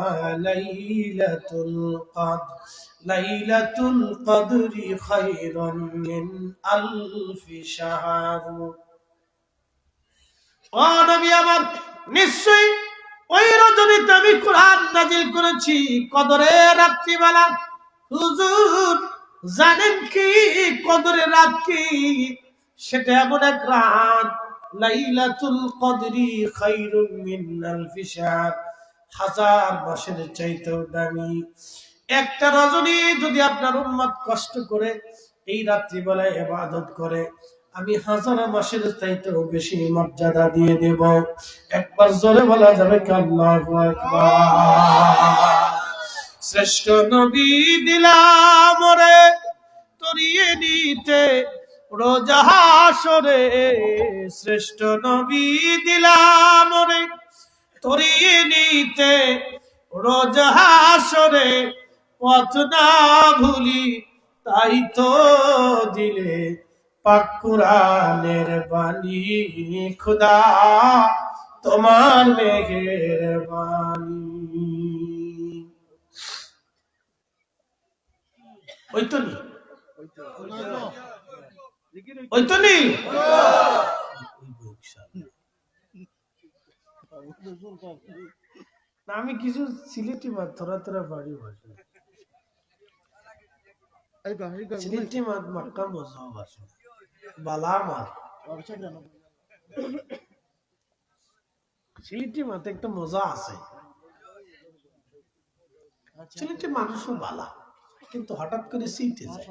Speaker 1: লাইলাতুল কদর লাইলাতুল কদরি খায়রুম মিন আলফি শাহর। ও নবী আমার, নিশ্চয়ই ওই রজনীতে আমি কোরআন নাযিল করেছি কদরের রাত্রিবেলা। হুজুর, জানেন কি কদরের রাত কি? সেটা এমন এক রাত, লাইলাতুল কদরি খায়রুম মিন আলফি শাহর, 1000 মাসের চাইতেও দামি। একটা রজনী যদি আপনার উম্মত কষ্ট করে এই রাত্রিবেলায় ইবাদত করে, আমি 1000 মাসের চাইতেও বেশি মর্যাদা দিয়ে দেব। একবার জোরে বলা যাবে কি আল্লাহু আকবার। শ্রেষ্ঠ নবী দিলাম রে তরিয়ে নিতে রোজা হাসরে, শ্রেষ্ঠ নবী দিলাম রে তরিয়ে নিতে রোজা হাসরে, পথ না ভুলি তাই তো দিলে পাক কুরআনের বাণী। খোদা তোমার মেহেরবানি। ওই তো নি, ওই তো নি। আমি কিছু সিলেটি মাছ থোড়া থোড়া বাড়ি ভাষা, সিলেটি মাছ মাক্কা মজা ভাষা বালা মাছ। সিলেটি মাতে একটা মজা আছে। সিলেটি মানুষও বালা, কিন্তু হঠাৎ করে সিটে যায়।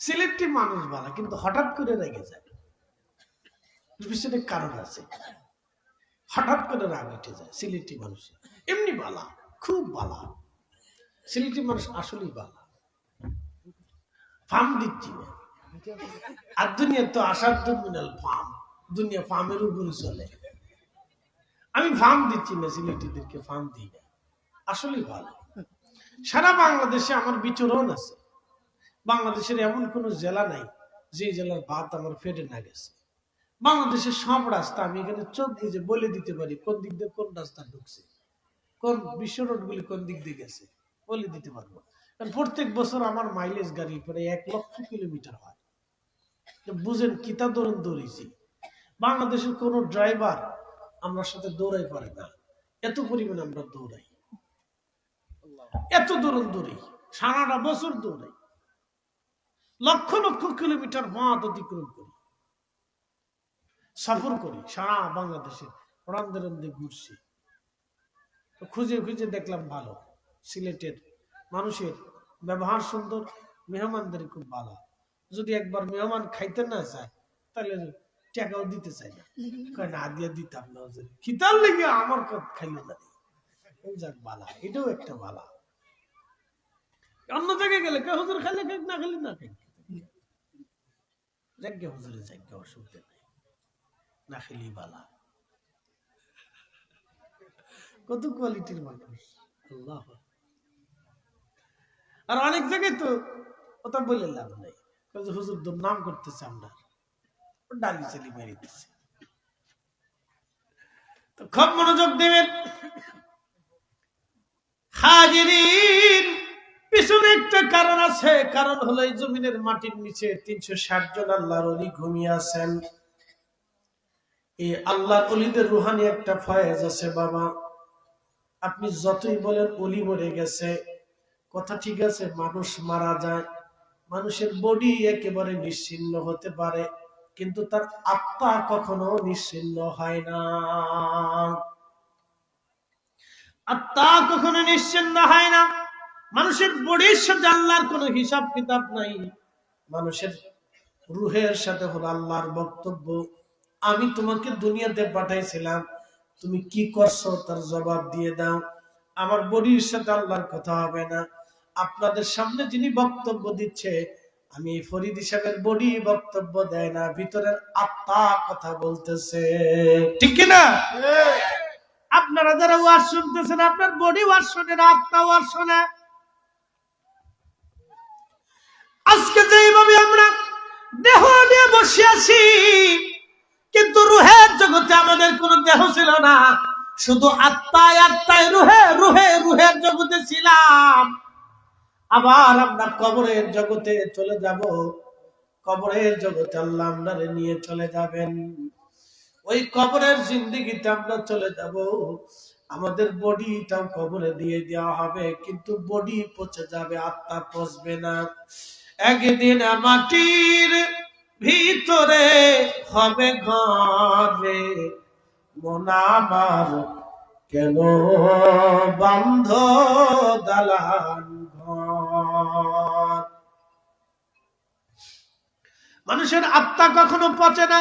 Speaker 1: সিলেটি মানুষ বালা, কিন্তু হঠাৎ করে রেগে যায়। পিছনে কারণ আছে, হঠাৎ করে রাগ উঠে যায় সিলেটি মানুষের। এমনি বালা, খুব বালা। সিলেটি মানুষ আসলেই বালা। ফার্ম দিচ্ছি না, আর দুনিয়া তো আসার মিনাল ফার্ম, দুনিয়া ফার্মের উপরে চলে। আমি ফার্ম দিচ্ছি না, সিলেটিদেরকে ফার্ম দিই না, আসলেই ভালো। সারা বাংলাদেশে আমার বিচরণ আছে। বাংলাদেশের এমন কোন জেলা নাই যে জেলার ভাত আমার পেটে না গেছে। বাংলাদেশের সব রাস্তা আমি এখানে চোখ বুঝে বলে দিতে পারি কোন দিক দিয়ে কোন রাস্তা ঢুকছে, কোন বিশ্ব রোড গুলি কোন দিক দিয়ে গেছে, বলে দিতে পারবো। কারণ প্রত্যেক বছর আমার মাইলেজ গাড়ি প্রায় 1 লক্ষ কিলোমিটার হয়। বুঝেন কিতা ধরুন দৌড়িয়েছি। বাংলাদেশের কোন ড্রাইভার আমরা সাথে দৌড়াই পারে না, এত পরিমাণ আমরা দৌড়াই, এত দৌড়াই, সারাটা বছর দৌড়াই, লক্ষ লক্ষ কিলোমিটার মাঠ অতিক্রম করি, সফর করি, সারা বাংলাদেশে প্রান্তে ঘুরছি। খুঁজে খুঁজে দেখলাম ভালো, সিলেটের মানুষের ব্যবহার সুন্দর, মেহমানদের খুব ভালো। যদি একবার মেহমান খাইতে না চায় তাহলে টাকাও দিতে চাই না, না দিয়ে দিতাম না, খিতার লেগে আমার খাইলে না, যাক বালা, এটাও একটা বালা। অন্য জায়গায় গেলে কে হুজুর খাইলে খাই, না খাইলে না খাই, যাকে হুজুরে যাকে অসুবিধা নেই, না খেলি বালা। কত কোয়ালিটির মানুষ, আল্লাহ। আর অনেক জায়গায় তো কথা বলে লাভ নাই, হুজুর নাম করতেছে, আমরা ডালি চালি মেরে দিচ্ছে। তো খুব মনোযোগ দেবেন হাজিরিন, পিছনে একটা কারণ আছে, কারণ হলো এই জমিনের মাটির নিচে 360 জন আল্লাহর ওলি ঘুমিয়ে আছেন। এই আল্লাহর ওলিদের রুহানি একটা ফয়েজ আছে বাবা। আপনি যতই বলেন ওলি মরে গেছে, কথা ঠিক আছে, মানুষ মারা যায়, মানুষের বডি একেবারে নিশ্চিহ্ন হতে পারে, কিন্তু তার আত্মা কখনো নিশ্চিহ্ন হয় না। আত্মা কখনো নিশ্চিহ্ন হয় না। মানুষের বডির সাথে আল্লাহর কোনো হিসাব কিতাব নাই, মানুষের রুহের সাথে হলো আল্লাহর বক্তব্য। আমি তোমাকে দুনিয়াতে পাঠাইছিলাম, তুমি কি করছো তার জবাব দিয়ে দাও। আমার বডির সাথে আল্লাহর কথা হবে না। আপনাদের সামনে যিনি বক্তব্য দিচ্ছে, আমি ফরিদ সাহেবের বডি বক্তব্য দেয় না, ভিতরের আত্মা কথা বলতেছে, ঠিক কিনা? আপনারা যারা ওয়াজ শুনতেছেন, আপনার বডি ওয়াজ শোনে না, আত্মা ওয়াজ শোনে। আজকে যেভাবে আমরা দেহ নিয়ে বসে আছি, কিন্তু রুহের জগতে আমাদের কোনো দেহ ছিল না, শুধু আত্মায় আত্মায়, রুহে রুহে রুহের জগতে ছিলাম। আবার আমরা কবরের জগতে চলে যাব, কবরের জগতে আল্লাহ আমাদের নিয়ে চলে যাবেন। ওই কবরের জিন্দেগিতে আমরা চলে যাব, আমাদের বডিটাও কবরে দিয়ে দেওয়া হবে, কিন্তু বডি পচে যাবে, আত্মা পচবে না। একদিন মাটির ভিতরে হবে ঘরে, মন আমার কেন বন্ধ দালান ঘর। মানুষের আত্মা কখনো পচে না,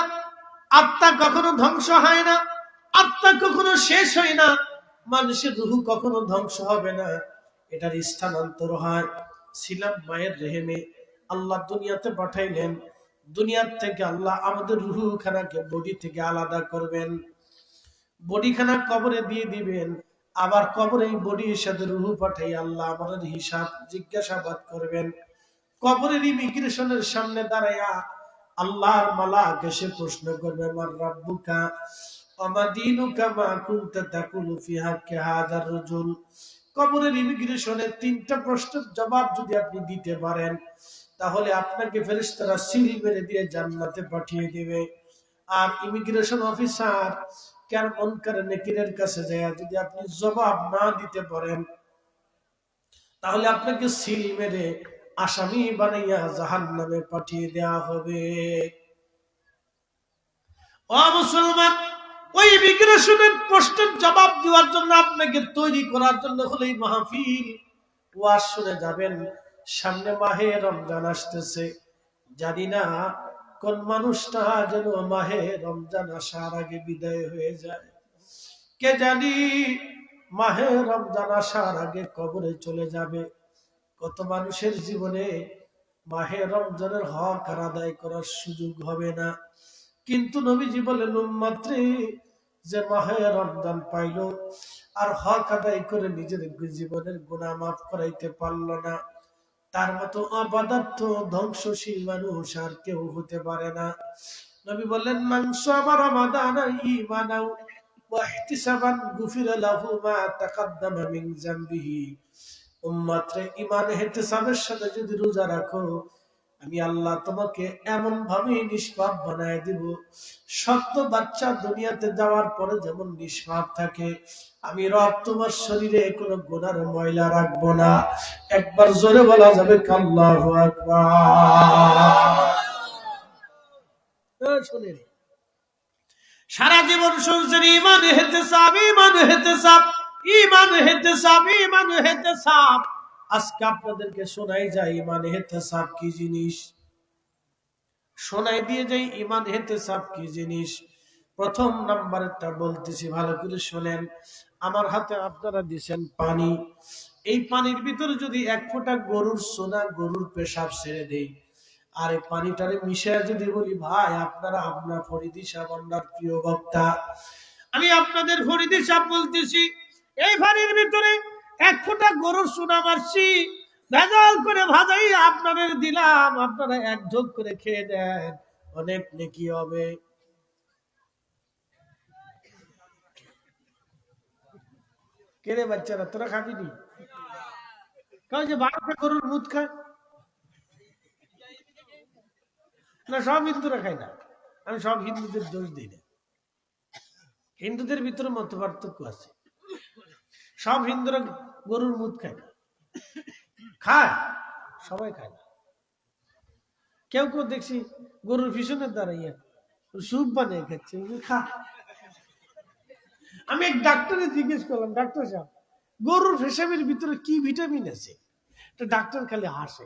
Speaker 1: আত্মা কখনো ধ্বংস হয় না, আত্মা কখনো শেষ হয় না, মানুষের রুহু কখনো ধ্বংস হবে না, এটার স্থানান্তর হয়। ছিলাম মায়ের রেহেমে, আল্লাহ দুনিয়াতে পাঠাইলেন, দুনিয়ার থেকে আল্লাহ আমাদের রুহু খানাকে বডি থেকে আলাদা করবেন, বডি খানা কবরে দিয়ে দিবেন, আবার কবরে এই বডির সাথে রুহু পাঠাই আল্লাহ আমাদের হিসাব জিজ্ঞাসাবাদ করবেন। কবরের ইমিগ্রেশনের সামনে দাঁড়াইয়া আল্লাহর মালাক এসে প্রশ্ন করবে, মান রাব্বুকা ওয়া মা দীনুকা মা কুনতা তাকুলু ফি হাক্কি হাযার রাজুল। কবরের ইমিগ্রেশনের 3টা প্রশ্নের জবাব যদি আপনি দিতে পারেন, তাহলে আপনাকে ফেরেশতারা সিল মেরে দিয়ে জান্নাতে পাঠিয়ে দিবে। আর ইমিগ্রেশন অফিসার কার মুনকার নেকিরের কাছে যায়, যদি আপনি জবাব না দিতে পারেন, তাহলে আপনাকে সিল মেরে আসামি বানাইয়া জাহান্নামে পাঠিয়ে দেওয়া হবে। ও মুসলমান, ওই ইমিগ্রেশনের প্রশ্নের জবাব দেওয়ার জন্য, আপনাকে তৈরি করার জন্য হলো এই মাহফিল। ওয়াজ শুনে যাবেন, সামনে মাহে রমজান আসতেছে, জানি না কোন মানুষটা যেন মাহে রমজান আসার আগে বিদায় হয়ে যায়, কে জানি মাহে রমজান আসার আগে কবরে চলে যাবে। কত মানুষের জীবনে মাহে রমজানের হক আদায় করার সুযোগ হবে না, কিন্তু নবীজি বলেন উম্মতরে, যে মাহে রমজান পাইল আর হক আদায় করে নিজের জীবনের গুনাহ মাফ করাইতে পারল না, তার মতো অপদার্থ ধ্বংসশীল মানুষ আর কেউ হতে পারে না। নবী বললেন, মান সামা রমাদান ঈমানাও ওয়া ইহতিসাবান গুফিরা লাহু মা তাকাদ্দামা মিন যামবিহি। উম্মতরে, ঈমান ইহতিসাবের সাথে যদি রোজা রাখো, আমি আল্লাহ তোমাকে এমন ভাবে নিষ্পাপ বানায় দিব, সত্য বাচ্চা দুনিয়াতে যাওয়ার পরে যেমন নিষ্পাপ থাকে, আমি রব তোমার শরীরে কোনো গুনার ময়লা রাখবো না। একবার জোরে বলা যাবে আল্লাহু আকবার। শুনেন, সারা জীবন শুনছেন ঈমান ইহতিসাব, ঈমান ইহতিসাব, ঈমান ইহতিসাব, ঈমান ইহতিসাব। আজকে আপনাদেরকে শোনাই যায় ঈমান ইহতিসাব কি জিনিস, শোনাই দিয়ে যাই ঈমান ইহতিসাব কি জিনিস। প্রথম নাম্বারটা বলতেছি, ভালো করে শুনেন। আমার হাতে আপনারা দিবেন পানি, এই পানির ভিতরে যদি এক ফোঁটা গরুর সোনা, গরুর পেশাব ছেড়ে দেই, আর এই পানিটারে মিশিয়ে যদি বলি, ভাই আপনারা, আপনার ফরিদি সাহেব, আপনার প্রিয় বক্তা, আমি আপনাদের ফরিদি সাহেব বলতেছি, এই পানির ভিতরে এক ফোঁটা গরুর সোনা মারছি, ভেজাল করে ভাজাই আপনাদের দিলাম, আপনারা এক ঢোক করে খেয়ে দেন, অনেক নেকি হবে। কেরে বাচ্চারা, তোরা খাবি নি? কারণ যে বারোটা গরুর মুদ খায় না, সব হিন্দুরা খায় না, আমি সব হিন্দুদের দোষ দিই না। হিন্দুদের ভিতরে মত পার্থক্য আছে, সব হিন্দুরা গরুর মুদ খায় না, খায়, সবাই খায় না। কেউ কেউ দেখছি গরুর পিছনে দাঁড়াইয়া স্যুপ বানিয়ে খাচ্ছে, খা। আমি এক ডাক্তারে জিজ্ঞেস করলাম, ডাক্তার সাহেব গরুর পেশাবের ভিতরে কি ভিটামিন আছে? তো ডাক্তার খালি হাসে,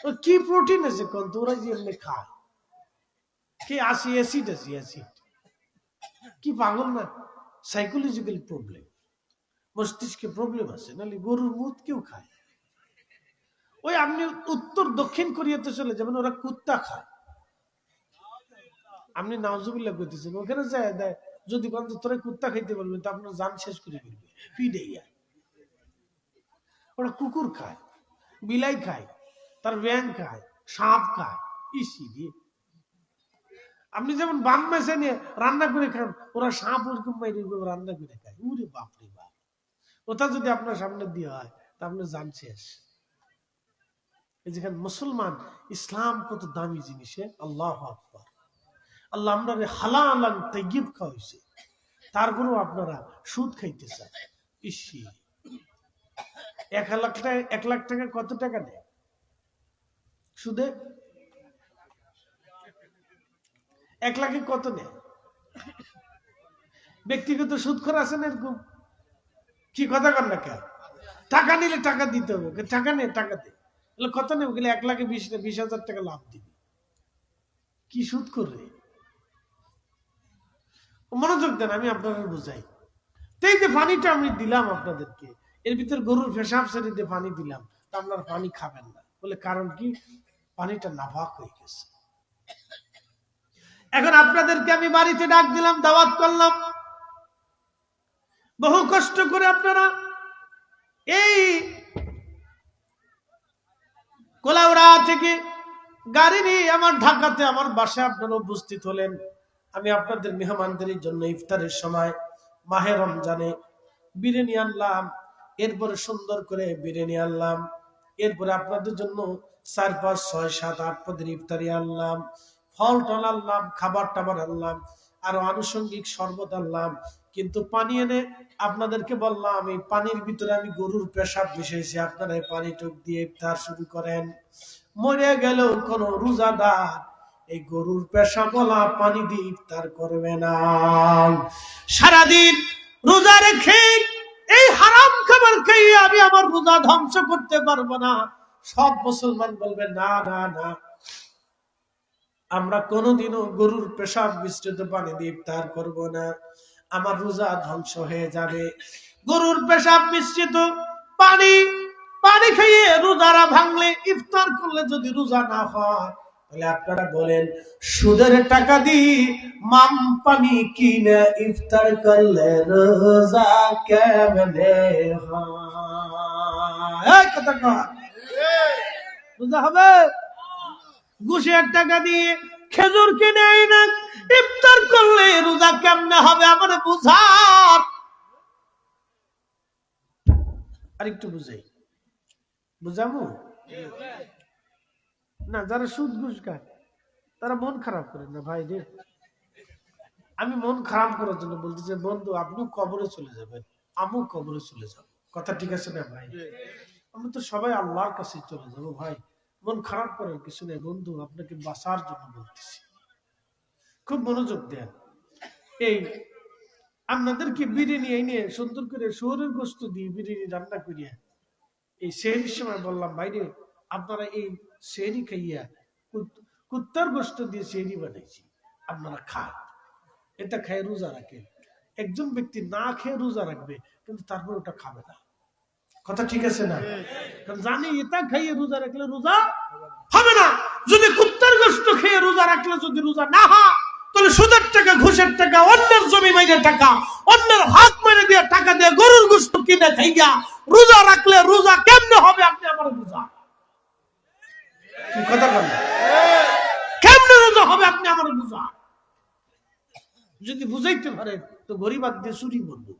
Speaker 1: ও কি প্রোটিন আছে কোন, তোরা যে এমনি খায় কি, আসি অ্যাসিড আছে, অ্যাসিড কি, পাগল না? সাইকোলজিক্যাল প্রবলেম, মস্তিষ্কে প্রবলেম আছে, নাহলে গরুর মুদ কেউ খায়। ওই আপনি উত্তর দক্ষিণ কোরিয়াতে চলে যাবেন, ওরা কুত্তা খায়। আপনি নাউজুবিল্লাহ করতেছেন, ওখানে যায় দেয় যদি কোন তোরা কুত্তা খাইতে বলবেন তো আপনার জান শেষ করে ফেলবে, পিডাইয়া। ওরা কুকুর খায়, বিলাই খায়, তার ব্যাং খায়, সাপ খায়, ইসি দিয়ে। আপনি যেমন বান মেসে নিয়ে রান্না করে খান, ওরা সাপ ওরকম বাইরে রান্না করে খায়। উরে বাপরে বাপ, ওটা যদি আপনার সামনে দিয়ে হয় তা আপনার জান শেষ। যেখানে মুসলমান, ইসলাম কত দামি জিনিস, আল্লাহু আকবার। আল্লাহ আমরা হালাল তাইয়্যিব খাওয়াইছে, তারপরেও আপনারা সুদ খাইতে চান। ইসি, 1 লাখ টাকা কত টাকা নেয় সুদে? 1 লাখে কত নেয়? ব্যক্তিগত সুদখোর আছেন এরকম? কি কথা কর না কেন? টাকা নিলে টাকা দিতে হবে, টাকা নেই টাকা দে, কত নেবে গেলে 1 লাখে 20,000 টাকা লাভ দিবে, কি সুদ করবে? মনোযোগ দেন, আমি আপনাদের বুঝাই। এই যে পানিটা আমি দিলাম আপনাদেরকে, এর ভিতরে গরুর পেশাব ছেড়ে দিয়ে পানি দিলাম, তা আপনারা পানি খাবেন না বলে, কারণ কি? পানিটা নাপাক হয়ে গেছে। এখন আপনাদেরকে আমি বাড়িতে ডাক দিলাম, দাওয়াত করলাম, বহু কষ্ট করে আপনারা এই কোলাউড়া থেকে গাড়ি নিয়ে আমার ঢাকাতে আমার বাসায় আপনারা উপস্থিত হলেন। আমি আপনাদের মেহমানদের জন্য ইফতারের সময় মাহে রমজানে বিরিয়ানি আনলাম, এরপরে সুন্দর করে বিরিয়ানি আনলাম, এরপরে আপনাদের জন্য 4, 5, 6, 7, 8 পদের ইফতারি আনলাম, ফল টল আনলাম, খাবার টাবার আনলাম, আরো আনুষঙ্গিক শরবত আনলাম। কিন্তু পানি এনে আপনাদেরকে বললাম, এই পানির ভিতরে আমি গরুর পেশাব মিশাইছি, আপনারা এই পানি টুক দিয়ে ইফতার শুরু করেন। মরে গেল কোন রোজাদার এই গরুর পেশাব বলা পানি দিয়ে ইফতার করবে না। সারাদিন রোজা রেখে এই হারাম খাবার খেয়ে আমি আমার রোজা ধ্বংস করতে পারবো না। সব মুসলমান বলবে, না না না, আমরা কোনোদিনও গরুর পেশাব মিশ্রিত পানি দিয়ে ইফতার করব না, আমার রোজা ধ্বংস হয়ে যাবে। গরুর পেশাব মিশ্রিত পানি পানি খেয়ে রোজারা ভাঙলে, ইফতার করলে যদি রোজা না হয়, তাহলে আপনারা বলেন, সুদের টাকা দিয়ে মাম পানি কিনে ইফতার করলে রোজা কেমনে হয়? কথা কয় রোজা হবে? ঘুষের টাকা দিয়ে খেজুর কিনে আইনা ইফতার করলে রোজা কেমনে হবে? আমার বুঝার, আর একটু বুঝাই, বুঝাবো? না, যারা সুদ ঘুষ খায় তারা মন খারাপ করেন না ভাই রে। আমি মন খারাপ করার জন্য বলতেছি, বন্ধু আপনি কবরে চলে যাবেন, আমিও কবরে চলে যাব, কথা ঠিক আছে না ভাই? আমরা তো সবাই আল্লাহর কাছে চলে যাবো ভাই, মন খারাপ করার কিছু নেই। বন্ধু আপনাকে বাঁচার জন্য বলতেছি, খুব মনোযোগ দেন। এই আপনাদেরকে বিরিয়ানি এনে সুন্দর করে শুয়োরের গোস্ত দিয়ে বিরিয়ানি রান্না করিয়া এই সেহরির সময় বললাম, ভাইরে আপনারা এই সেহরি খাইয়া কুত্তার গোস্ত দিয়ে সেহরি বানাইছি, আপনারা খান, এটা খায় রোজা রাখে। একজন ব্যক্তি না খেয়ে রোজা রাখবে, কিন্তু তারপর ওটা খাবে না, কথা ঠিক আছে না? কারণ জানি এটা খাইয়ে রোজা রাখলে রোজা হবে না। যদি কুত্তার গোস্ত খেয়ে রোজা রাখলে যদি রোজা না হয়, তাহলে সুদের টাকা, ঘুষের টাকা, অন্যের জমি মাইরে টাকা, অন্যের হাত মেরে দিয়ে টাকা দিয়ে গরুর গোস্ত কিনে খাইয়া রোজা রাখলে রোজা কেমনে হবে? আপনি আমার রোজা কি কথা বলেন? কেমনে রোজা হবে আপনি আমার রোজা? যদি বুঝাইতে পারেন তো গরিবাদ দিয়ে চুরি করবো।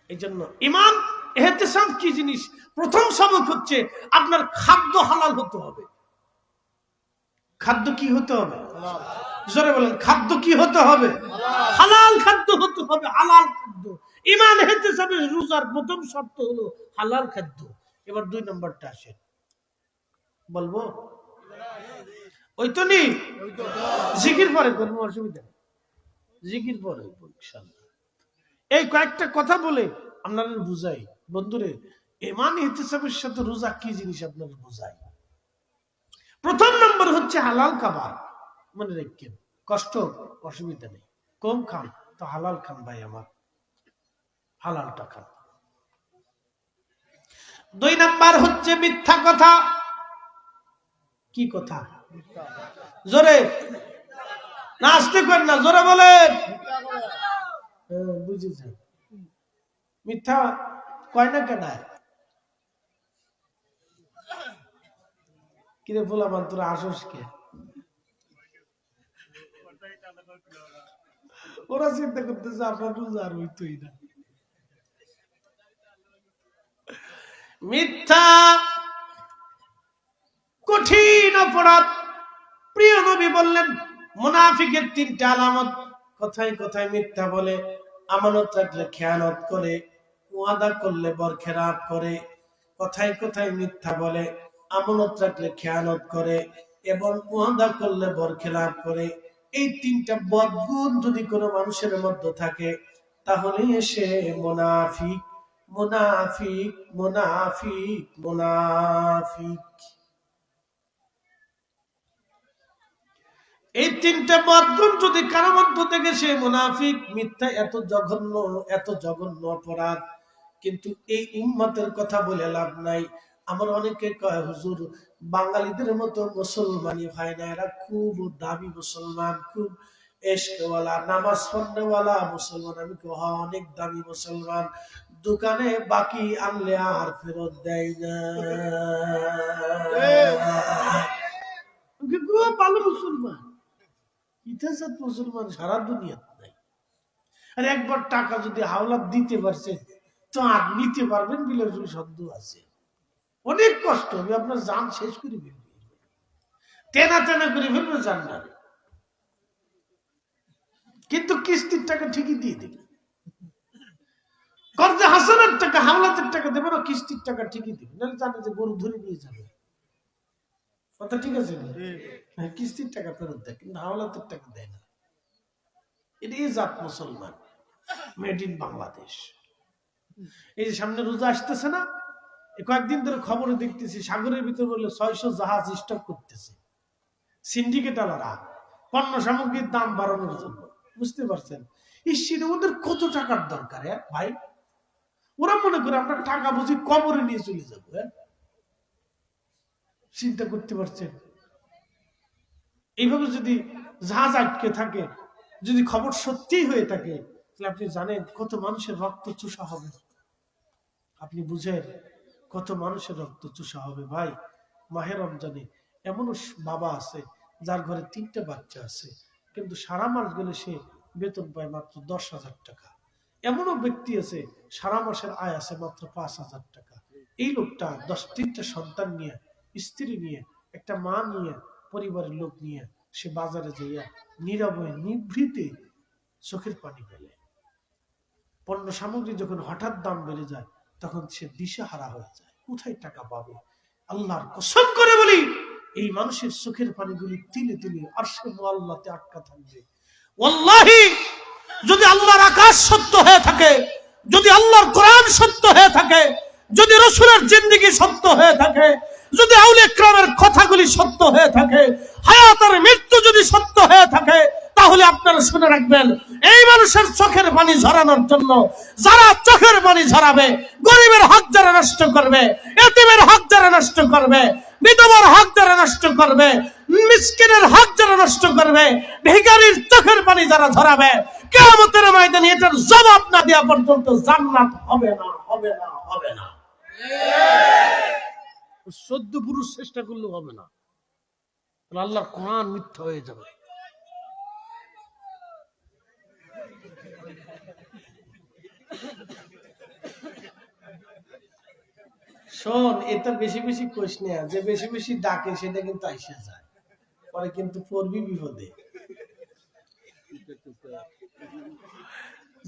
Speaker 1: এই জন্য ইমান ইহতিসাব কি জিনিস? প্রথম সবক হচ্ছে আপনার খাদ্য হালাল হতে হবে। খাদ্য কি হতে হবে? জোরে বলেন, খাদ্য কি হতে হবে? হালাল খাদ্য হতে হবে, হালাল খাদ্য। ইমান ইহতিসাবের রোজার প্রথম শর্ত হলো হালাল খাদ্য। এবার 2 নম্বরটা আসে, বলবো ওই তো নি জিকির পরে করবো, অসুবিধা নেই, জিকির পরে ইনশাআল্লাহ। এই কয়েকটা কথা বলে আপনারা বুঝাই, বন্ধুরে ইমান ইহতিসাবের সাথে রোজা কি জিনিস আপনারা বুঝাই। প্রথম নম্বর হচ্ছে হালাল খাবার, মনে রাখেন, কষ্ট অসুবিধা নেই, কম খান তো হালাল খান ভাই আমার, হালালটা খান। 2 নাম্বার হচ্ছে মিথ্যা কথা। কি কথা? জোরে না, আসতে করেন না, জোরে বলেন। বুঝেছেন? মিথ্যা কয় না কেন? কিরে বলামান তোরা আসস কে? ওরা চিন্তা করতেছে আপনার রোজা আর হইতই না। মিথ্যা কঠিন অপরাধ। প্রিয় নবী বললেন মুনাফিকের 3টা আলামত, কথায় কথায় মিথ্যা বলে, আমানত রাখলে খেয়ানত করে, ওয়াদা করলে বরখেলাপ করে। কথায় কথায় মিথ্যা বলে, আমানত রাখলে খেয়ানত করে এবং ওয়াদা করলে বরখেলাপ করে। এই 3টা বদগুণ যদি কোনো মানুষের মধ্যে থাকে, তাহলে সে মুনাফিক, মুনাফিক, মুনাফিক, মুনাফিক। এই 3টা বদগুণ যদি কারো মধ্য থেকে সে মুনাফিক। মিথ্যা এত জঘন্য, এত জঘন্য অপরাধ, কিন্তু এই উম্মতের কথা বলে লাভ নাই। আমার অনেকে কয় হুজুর বাঙালিদের মতো মুসলমানই হয় না, এরা খুব দামি মুসলমান, খুব এশকওয়ালা, নামাজ পড়নেওয়ালা মুসলমান। আমি অনেক দামি মুসলমান, দোকানে বাকি আনলে আর ফেরত দেয় না, ভালো মুসলমান, ইতিহাস মুসলমান সারা দুনিয়া নাই। আর একবার টাকা যদি হাওলাত দিতে পারছে তো আর নিতে পারবেন বলে সন্দেহ আছে। অনেক কষ্ট হবে, আপনার জান শেষ করে ফেলবে, টেনা টেনা করে ফেলবে জান না, কিন্তু কিস্তির টাকা ঠিকই দিয়ে দেবে। কর্জে হাসানের টাকা, হাওলাতের টাকা দেবে না, কিস্তির টাকা ঠিকই দেবে, নাহলে জানে যে গরু ধরে নিয়ে যাবে, কথা ঠিক আছে না? কিস্তির টাকা ফেরত দেয়, কিন্তু হাওলাতের টাকা দেয় না। এটাই জাত মুসলমান, মেড ইন বাংলাদেশ। এই যে সামনে রোজা আসতেছে না, কয়েকদিন ধরে খবরে দেখতেছি সাগরের ভিতরে বললে 600 জাহাজ স্টক করতেছে সিন্ডিকেটাররা পণ্য সামগ্রীর দাম বাড়ানোর জন্য। বুঝতে পারছেন ওদের কত টাকার দরকার ভাই? ওরা মনে করে আমরা টাকা বুঝি কবরে নিয়ে চলে যাবো। চিন্তা করতে পারছেন? এইভাবে যদি জাহাজ আটকে থাকে, যদি খবর সত্যি হয়ে থাকে, তাহলে আপনি জানেন কত মানুষের রক্ত চুষা হবে। আপনি বুঝেন কত মানুষের রক্ত চুষা হবে ভাই। মাহে রমজানে এমনও বাবা আছে যার ঘরে 3টে বাচ্চা আছে, কিন্তু সারা মাস গেলে সে বেতন পায় মাত্র 10,000 টাকা। এমনও ব্যক্তি আছে সারা মাসের আয় আছে মাত্র 5,000 টাকা। এই লোকটা 10-3টা সন্তান নিয়ে, স্ত্রী নিয়ে, একটা মা নিয়ে, পরিবারের লোক নিয়ে সে বাজারে যাইয়া নীরবে নিভৃতে চোখের পানি ফেলে। পণ্য সামগ্রী যখন হঠাৎ দাম বেড়ে যায় তখন সে দিশেহারা হয়ে যায়, কোথায় টাকা পাবে। আল্লাহর কসম করে বলি, এই মানুষের চোখের পানিগুলি তিলে তিলে আরশে মুআল্লাতে আটকা থাকবে। ওয়াল্লাহি, যদি আল্লাহর আকাশ সত্য হয়ে থাকে, যদি আল্লাহর কোরআন সত্য হয়ে থাকে, যদি রাসূলের জিন্দেগি সত্য হয়ে থাকে, যদি আউলিয়া কিরামের কথাগুলি সত্য হয়ে থাকে, হায়াত আর মৃত্যু যদি সত্য হয়ে থাকে, তাহলে আপনারা শুনে রাখবেন, এই মানুষের চোখের পানি ঝরানোর জন্য যারা চোখের পানি ঝরাবে, গরিবের হক যারা নষ্ট করবে, এতিমের হক যারা নষ্ট করবে, বিধবার হক যারা নষ্ট করবে, মিসকিনের হক যারা নষ্ট করবে, ভিখারির চোখের পানি যারা ঝরাবে, কিয়ামতের ময়দানে এটার জবাব না দেওয়া পর্যন্ত জান্নাত হবে না, হবে না, হবে না। 14 পুরুষ চেষ্টা করলেও হবে না, আল্লাহর কোরআন মিথ্যা হয়ে যাবে। শোন, এটা বেশি বেশি কইস না, যে বেশি বেশি ডাকে সেটা কিন্তু আইসা যায়, পরে কিন্তু পড়বি বিপদে।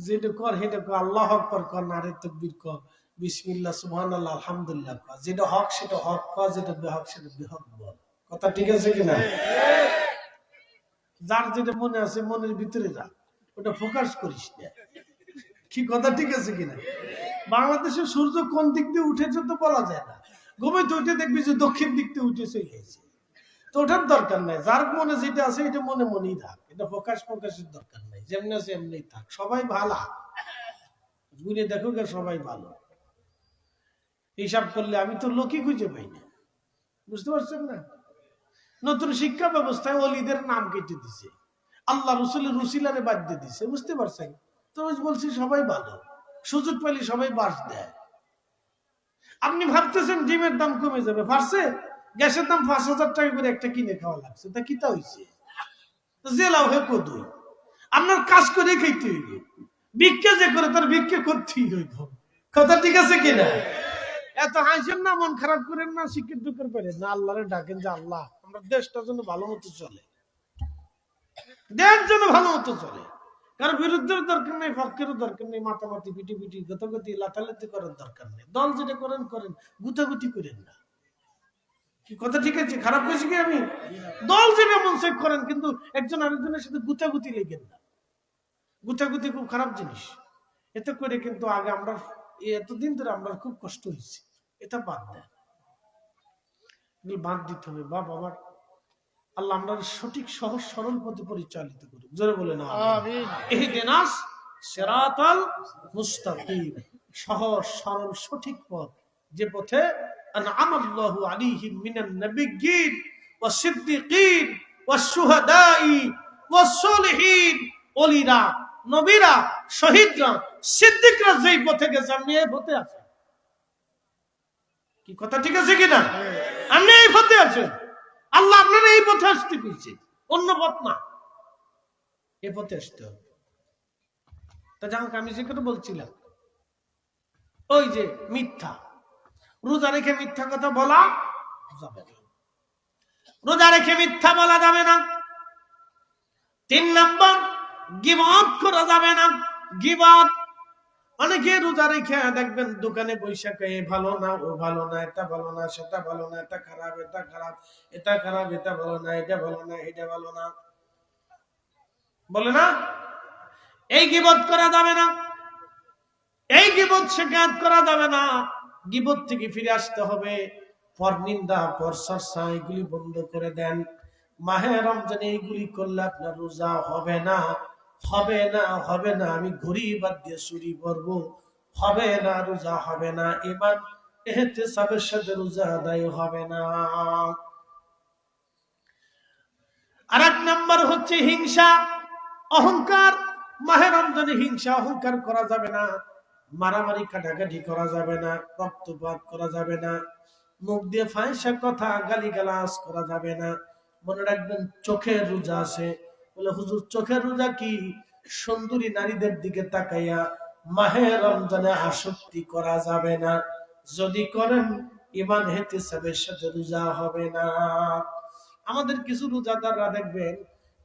Speaker 1: যেটা কর সেটা কর, আল্লাহু আকবার কর, নারে তাকবীর কর, বিসমিল্লাহ, সুবহানাল্লাহ, আলহামদুলিল্লাহ কর। যেটা হক সেটা হক কর, যেটা বেহক সেটা বেহক বল। কথা ঠিক আছে কিনা? যার যেটা মনে আছে মনের ভিতরে যা, ওটা ফোকাস করিস না। কি কথা ঠিক আছে কিনা? বাংলাদেশের সূর্য কোন দিক দিয়ে উঠেছে তো বলা যায় না, ঘুমাইতে উঠে দেখবি যে দক্ষিণ দিক দিয়ে উঠে চলে গেছে, তো ওটার দরকার নাই। যার মনে যেটা আছে এটা মনে মনেই থাক, এটা প্রকাশের দরকার নাই, যেমনি আছে এমনি থাক। সবাই ভালো, ঘুরে দেখো গে সবাই ভালো। হিসাব করলে আমি তো লোকই খুঁজে পাই না, বুঝতে পারছেন না? নতুন শিক্ষা ব্যবস্থায় ওলিদের নাম কেটে দিছে, আল্লাহ রসুলের রুসিলারে বাদ দিয়ে দিছে, বুঝতে পারছেন? তো বলছি সবাই ভালো, সুযোগ পেলে সবাই বাস দেয়। আপনি ভাবতেছেন ডিমের দাম কমে যাবে, পারছে? গ্যাসের দাম 5,000 টাকা করে একটা কিনে খাওয়া লাগছে, তা কিতা হয়েছে? জেলাও হয়ে কদুই, আপনার কাজ করে খাইতে হইবে, ভিক্ষা যে করে তার ভিক্ষা করতেই হইব। কথা ঠিক আছে কিনা? এত হাসেন না, মন খারাপ করেন না, শিক্ষিত দুঃখের পারেন না, আল্লাহরে ডাকেন যে আল্লাহ আমরা দেশটার জন্য ভালো মতো চলে, দেশ জন্য ভালো মতো চলে। কারণ বিরুদ্ধের দরকার নেই, পক্ষেরও দরকার নেই, মাতামাতি পিটি পিটি গতাগতি লাতালাতি করার দরকার নেই। দল যেটা করেন করেন, গুতাগুতি করেন না। কি কথা ঠিক আছে? খারাপ করেছি কি আমি? দল যেটা মন চাই করেন, কিন্তু একজন আরেকজনের সাথে গুতাগুতি লেগেন না। গুতাগুতি খুব খারাপ জিনিস। এতে করে কিন্তু আগে আমরা এতদিন ধরে আমরা খুব কষ্ট হয়েছে, এটা বাদ দেয়, বাদ দিতে হবে। বাবা আল্লাহ আমরা সঠিক সহজ সরল পথে পরিচালিত করুক, জোরে বলে না আমিন। ইহদিনাস সিরাতাল মুস্তাকিম, সহজ সরল সঠিক পথ, যে পথে আনআমাল্লাহু আলাইহিম মিনান নাবিয়্যিন ওয়াস সিদ্দিকিন ওয়াস শুহাদাই ওয়াস সলিহিন। ওলিরা, নবীরা, শহীদরা, সিদ্দিকরা যেই পথে গেছে আপনি এই পথে আছেন। কি কথা ঠিক আছে কিনা? আপনি এই পথে আছেন, আল্লাহ আপনারা এই পথে আসতে বলছে, অন্য পথ না, এই পথে আসতে হবে। তা যাই হোক, আমি যে কথা বলছিলাম, ওই যে মিথ্যা, রোজা রেখে মিথ্যা কথা বলা যাবে না, রোজা রেখে মিথ্যা বলা যাবে না। 3 নম্বর, গীবত করা যাবে না। গীবত, অনেকে রোজা রেখে দেখবেন দোকানে বৈশাখে এ ভালো না, ও ভালো না, এটা ভালো না, সেটা ভালো না, এটা খারাপ, এটা খারাপ, এটা খারাপ, এটা ভালো না, এটা ভালো না, এটা ভালো না, বলে না? এই গীবত করা যাবে না, এই গীবত শিকায়ত করা যাবে না। গীবত থেকে ফিরে আসতে হবে, পরনিন্দা, পরচর্চা এগুলি বন্ধ করে দেন। মাহে রমজানে এইগুলি করলে আপনার রোজা হবে না, হবে না, হবে না। আমি ঘড়ি বাদ দিয়ে চুরি করবো, হবে না, রোজা হবে না। এবার ইহতিসাবের সাথে রোজা আদায় হবে না। আর 1 নম্বর হচ্ছে হিংসা, অহংকার। মাহে রমজানে হিংসা অহংকার করা যাবে না, মারামারি কাটাকাটি করা যাবে না, রক্তপাত করা যাবে না, মুখ দিয়ে ফাহিশা কথা গালিগালাজ করা যাবে না। মনে রাখবেন চোখের রোজা আছে। বলে হুজুর চোখের রোজা কি? সুন্দরী নারীদের দিকে তাকাইয়া মাহে রমজানে আসক্তি করা যাবে না। যদি করেন ঈমান ইহতিসাবের সাথে রোজা হবে না। আমাদের কিছু রোজাদাররা দেখবেন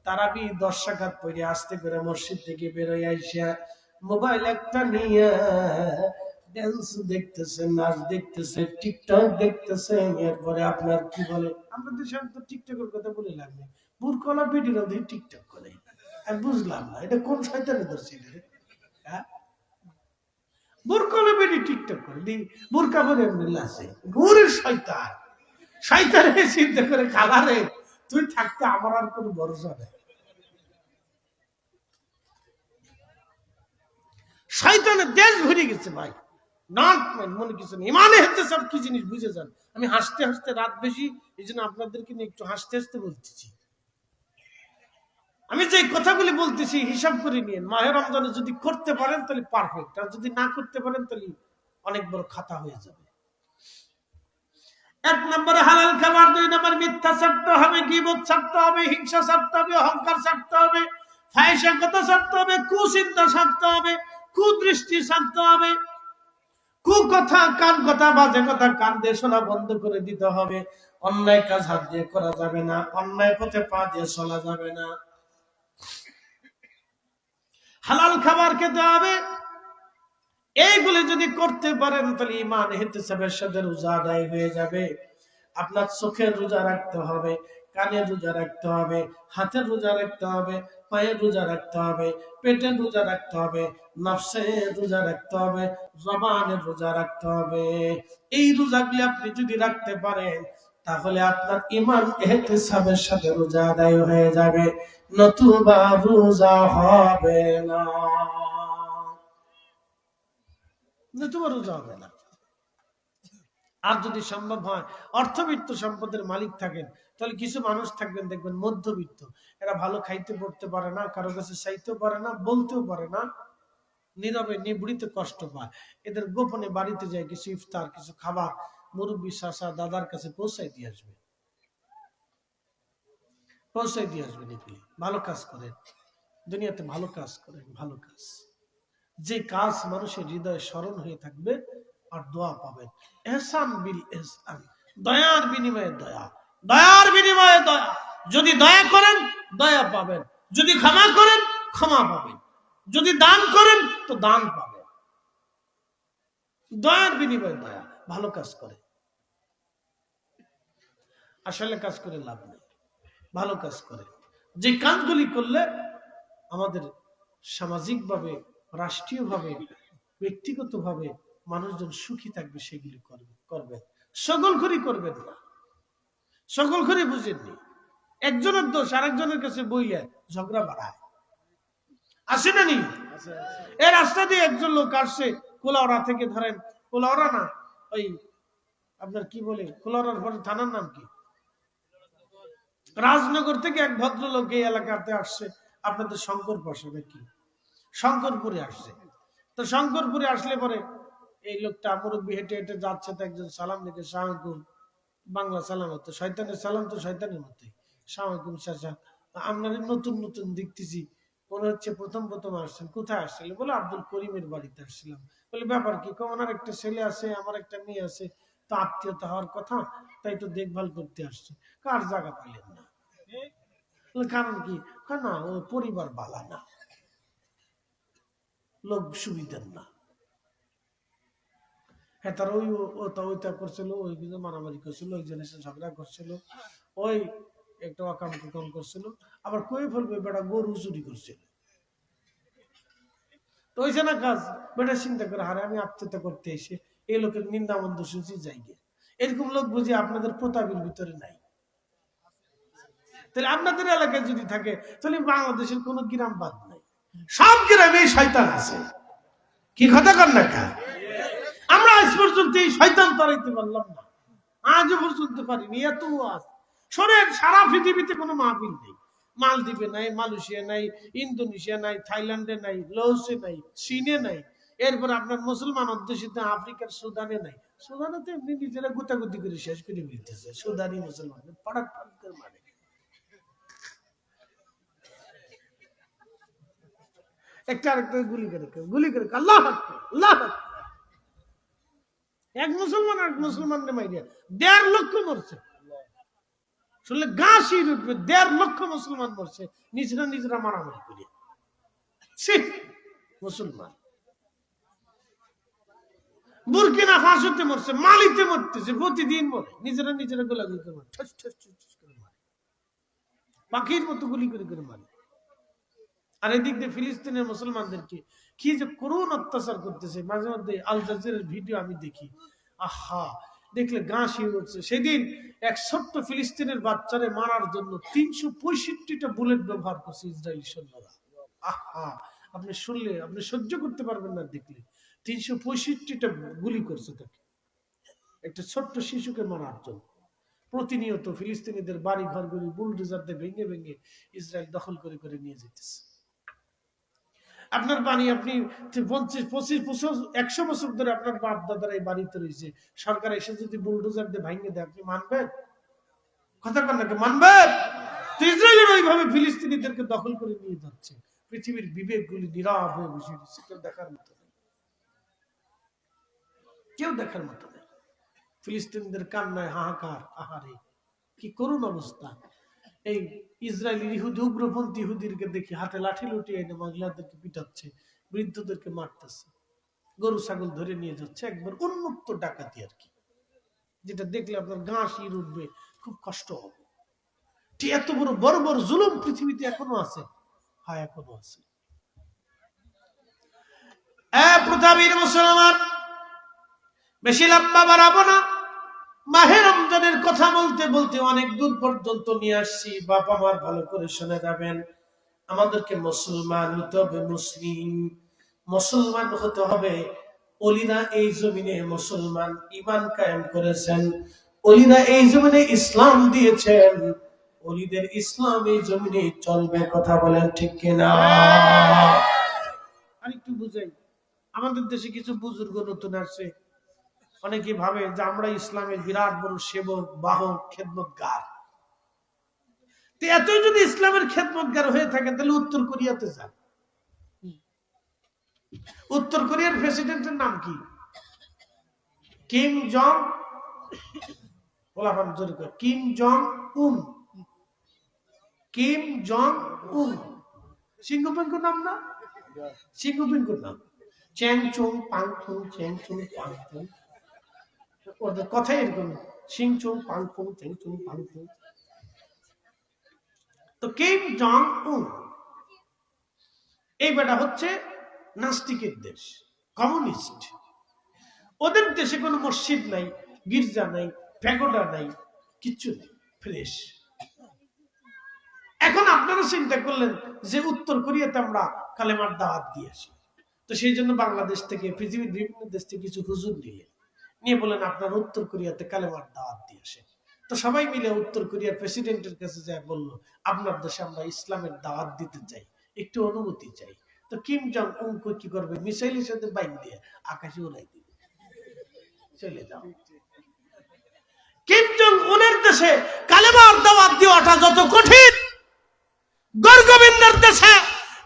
Speaker 1: তারাবি 10 রাকাত পড়ে আস্তে করে মসজিদ থেকে বের হয়ে আইসা মোবাইল একটা নিয়ে ড্যান্স দেখতেছে, নাচ দেখতেছে, টিকটক দেখতেছে। এরপরে আপনার কি বলে, আমরা দেশে তো টিকটকের কথা বলে লাগবে, বুরকলা ভিডিও দিয়ে টিকটক করে। আমি বুঝলাম না এটা কোন শয়তানের দর্শী রে? হ্যাঁ, বুরকলা ভিডিও টিকটক করে দি, বুরকা পরে আছে ঘুরের শয়তান। শয়তানের চিন্তা করে কালারে তুই থাকতে আমার আর কোনো ভরসা নেই। শয়তানের দেশ ভরে গেছে ভাই। নট মনে কিছু নেই, ইমানে হচ্ছে সব কি জিনিস বুঝে যান। আমি হাসতে হাসতে রাত বেশি, এই জন্য আপনাদেরকে নিয়ে একটু হাসতে হাসতে বলতেছি। আমি যে কথাগুলি বলতেছি হিসাব করে নিয়ে, মাহে রমজানে যদি করতে পারেন তাহলে পারফেক্ট, আর যদি না করতে পারেন তাহলে অনেক বড় খাতা হয়ে যাবে। 1 নম্বরে হালাল খাবার, 2 নম্বর মিথ্যা ছাড়তে হবে, গীবত ছাড়তে হবে, হিংসা ছাড়তে হবে, অহংকার ছাড়তে হবে, ফাহিশা কথা ছাড়তে হবে, কুচিন্তা ছাড়তে হবে, কুদৃষ্টি ছাড়তে হবে, কুকথা কান কথা বাজে কথা কান দিয়ে শোনা বন্ধ করে দিতে হবে। অন্যায় কাজ হাত দিয়ে করা যাবে না, অন্যায় পথে পা দিয়ে চলা যাবে না। হালাল খাবার খেতে হবে। এইগুলি যদি করতে পারেন তাহলে ঈমান ইহতিসাবের সাথে রোজা আদায় হয়ে যাবে। আপনার চোখের রোজা রাখতে হবে, কানের রোজা রাখতে হবে, হাতের রোজা রাখতে হবে, পায়ের রোজা রাখতে হবে, পেটের রোজা রাখতে হবে, নফসের রোজা রাখতে হবে, জবানের রোজা রাখতে হবে। এই রোজাগুলি আপনি যদি রাখতে পারেন তাহলে আপনার ঈমান ইহতিসাবের সাথে রোজা আদায় হয়ে যাবে, নতুবা রোজা হবে না। নতুবা রোজা হবে না। আর যদি সম্ভব হয় অর্থবিত্ত সম্পদের মালিক থাকেন তাহলে কিছু মানুষ থাকবেন দেখবেন মধ্যবিত্ত, এরা ভালো খাইতে পড়তে পারে না, কারো কাছে চাইতেও পারে না, বলতেও পারে না, নীরবে নিভৃতে কষ্ট পায়। এদের গোপনে বাড়িতে যায় কিছু ইফতার, কিছু খাবার মুরব্বী চাচা দাদার কাছে পৌঁছাই দিয়ে আসবে, পৌঁছাই দিয়ে আসবেন। এগুলি ভালো কাজ করেন, দুনিয়াতে ভালো কাজ করেন, ভালো কাজ, যে কাজ মানুষের হৃদয়ে স্মরণ হয়ে থাকবে আর দোয়া পাবেন। এহসান বিল এহসান, দয়ার বিনিময়ে দয়া, দয়ার বিনিময়ে দয়া। যদি দয়া করেন দয়া পাবেন, যদি ক্ষমা করেন ক্ষমা পাবেন, যদি দান করেন তো দান পাবেন। দয়ার বিনিময়ে দয়া, ভালো কাজ করে। আসলে কাজ করে লাভ নেই, ভালো কাজ করে। যে কাজগুলি করলে আমাদের সামাজিকভাবে, রাষ্ট্রীয়ভাবে, ব্যক্তিগতভাবে মানুষজন সুখী থাকবে সেগুলি করবেন। সকলখড়ি করবেন না, সকলখড়ি বুঝেননি। একজনের দোষ আরেকজনের কাছে বইলে ঝগড়া বাড়ায়, আসে না নি? এই রাস্তা দিয়ে একজন লোক আসছে কোলাউড়া থেকে, ধরেন কোলাউড়া না, ওই আপনার কি বলে কোলাউড়ার পরে থানার নাম কি, রাজনগর থেকে এক ভদ্রলোক এই এলাকাতে আসছে আপনাদের শঙ্করপুর নাকি শঙ্করপুরে আসছে। তো শঙ্করপুরে আসলে পরে এই লোকটা মুরব্বী হেঁটে হেঁটে যাচ্ছে, তো একজন সালাম দিকে, সালামালাইকুম, বাংলা সালাম হতো, শয়তানের সালাম তো শয়তানের মতোই, সালামালাইকুম চাচা, আপনার নতুন নতুন দেখতেছি, মনে হচ্ছে প্রথম প্রথম আসছেন, কোথায় আসছিল? বলে আব্দুল করিমের বাড়িতে আসছিলাম। বলে ব্যাপার কি? ওনার একটা ছেলে আছে, আমার একটা মেয়ে আছে, তো আত্মীয়তা হওয়ার কথা, তাই তো দেখভাল করতে আসছে। কার জায়গা পাইলেন না? কারণ কি? না ও পরিবার বালা না, লোক সুবিধার না। হ্যাঁ, তারা ওইটা করছিল, ওই কিন্তু মারামারি করছিল, একজন এসে ঝগড়া করছিল, ওই একটা অকাম কুকাম করছিল, আবার কই ফেলবে বেটা গরু চুরি করছিল। তো ওই না কাজ, বেটা চিন্তা করে হারে আমি আত্মীয়তা করতে এসে এই লোকের নিন্দা মন্দ শুনছি যাই গিয়ে। এরকম লোক বুঝি আপনাদের প্রতাপের ভিতরে নাই। তাহলে আপনাদের এলাকায় যদি থাকে তাহলে বাংলাদেশের কোন গ্রাম বাদ নাই, সব গ্রামে শয়তান আছে। কি কথা কর না কা? আমরা আজ পর্যন্ত এই শয়তান তাড়াইতে পারলাম না, আজও পর্যন্ত পারিনি। এত শোনেন, সারা পৃথিবীতে কোনো মাহফিল নেই, মালদ্বীপে নাই, মালয়েশিয়া নাই, ইন্দোনেশিয়া নাই, থাইল্যান্ডে নাই, লাওসে নাই, চীনে নাই, এরপর আপনার মুসলমান অধ্যুষিত আফ্রিকার সুদানে নাই। সুদানে তো এমনি নিজেরা গুতাগুতি করে শেষ করে ফেলতেছে, সুদানি মুসলমান পাড়াক মানে। একটা আরেকটা গুলি করে আল্লাহ আকবার, আল্লাহ আকবার। এক মুসলমান আর এক মুসলমানকে মাইরিয়া 1.5 লক্ষ মরছে। শুনলে গা শির উঠবে, 1.5 লক্ষ মুসলমান মরছে নিজেরা মারামারি করিয়া। মুসলমান বুরকিনা ফাসোতে মরছে, মালিতে মরতেছে, প্রতিদিন মরে, নিজেরা গোলাগুলি করে মারে, ঠস ঠস ঠস ঠস করে মারে, পাখির মতো গুলি করে মারে। আর এদিক দিয়ে ফিলিস্তিনের মুসলমানদেরকে কি যে করুণ অত্যাচার করতেছে। মাঝে মধ্যে আল জাজিরার ভিডিও আমি দেখি, আহা, দেখলে গা শিউরে উঠছে। সেদিন এক ছোট্ট ফিলিস্তিনের বাচ্চারে মারার জন্য 365টা বুলেট ব্যবহার করছে ইসরায়েলি সৈন্যরা। আহা, আপনি শুনলে আপনি সহ্য করতে পারবেন না। দেখলে 365টা গুলি করছে তাকে, একটা ছোট্ট শিশুকে মারার জন্য। প্রতিনিয়ত ফিলিস্তিনিদের বাড়ি ঘরগুলি বুলডোজার দিয়ে ভেঙে ভেঙে ইসরায়েল দখল করে নিয়ে যেতেছে। আপনার বাড়ি, আপনি 50, 25, 100 বছর ধরে আপনার বাপ দাদারা এই বাড়িতে রয়েছে, সরকার এসে যদি বুলডোজার দিয়ে ভেঙে দেয়, আপনি মানবেন? কথা কন্যাকে মানবেন? ইসরায়েল ওইভাবে ফিলিস্তিনিদেরকে দখল করে নিয়ে যাচ্ছে। পৃথিবীর বিবেকগুলি নীরব হয়ে বসে রয়েছে, কেউ দেখার মতো নেই, কেউ দেখার মতো নেই। ফিলিস্তিনিদের কান্নায় হাহাকার, আহারে কি করুণ অবস্থা। এই ইসরায়েলি ইহুদি, উগ্রপন্থী ইহুদিকে দেখি হাতে লাঠি লুটিয়ে এনে মহিলাদেরকে পিটাচ্ছে, বৃদ্ধদেরকে মারতেছে, গরু ছাগল ধরে নিয়ে যাচ্ছে, একবার উন্মুক্ত ডাকাতি আর কি, যেটা দেখলে আপনার গা শির উঠবে, খুব কষ্ট হবে। এত বড় বড় জুলুম পৃথিবীতে এখনো আছে। হ্যাঁ, এখনো আছে। প্রতাপীর মুসলমান, বেশি লম্বা বাড়াবো না। মাহে রমজানের কথা বলতে বলতে অনেক দূর পর্যন্ত নিয়ে আসছি। বাবা আমার ভালো করে শুনে যাবেন, আমাদেরকে মুসলমান হতে হবে, মুসলমান হতে হবে। ওলিরা এই জমিনে মুসলমান ঈমান কায়েম করেছেন, ওলিরা এই জমিনে ইসলাম দিয়েছেন, ওলিদের ইসলাম এই জমিনে চলবে। কথা বলেন ঠিক কিনা? আরেকটু বুঝাই, আমাদের দেশে কিছু বুজুর্গ নতুন আসছে, অনেকে ভাবে যে আমরা ইসলামের বিরাট বড় সেবক, বাহক, খেদমতগার। এতই যদি ইসলামের খেদমতগার হয়ে থাকে, তাহলে উত্তর কোরিয়াতে যান। উত্তর কোরিয়ার প্রেসিডেন্টের নাম কি? কিম জং, কিম জং উন। কিম জং উন সিঙ্গুপিঙ্কুর নাম না? সিঙ্গুপিঙ্কুর নাম চ্যাং চুং পাং থুং, চ্যাং চুং পাং থুং। ওদের কথাই এরকম, সিং চুং পাং থুং, চ্যাং চুং পাং থুং। তো কিম জং উন এই বেটা হচ্ছে নাস্তিকের দেশ, কমিউনিস্ট। ওদের দেশে কোনো মসজিদ নাই, গির্জা নাই, প্যাগোডা নাই, কিচ্ছু নেই, ফ্রেশ। এখন আপনারা চিন্তা করলেন যে উত্তর কোরিয়াতে আমরা কালেমার দাওয়াত দিয়ে আসি, তো সেই জন্য বাংলাদেশ থেকে, পৃথিবীর বিভিন্ন দেশ থেকে কিছু হুজুর নিয়ে বলেন আপনারা উত্তর কোরিয়াতে কালেমার দাওয়াত দিয়ে আসেন। তো সবাই মিলে উত্তর কোরিয়ার প্রেসিডেন্টের কাছে যায়, বলল আপনার দেশে আমরা ইসলামের দাওয়াত দিতে চাই, একটু অনুমতি চাই। তো কিম জং উন কি করবে? মিসাইলের সাথে বাইক দিয়ে আকাশে উড়াই দিবে, চলে যাও। কিম জং উনের দেশে কালেমার দাওয়াত দেওয়াটা যত কঠিন, গোবিন্দের দেশে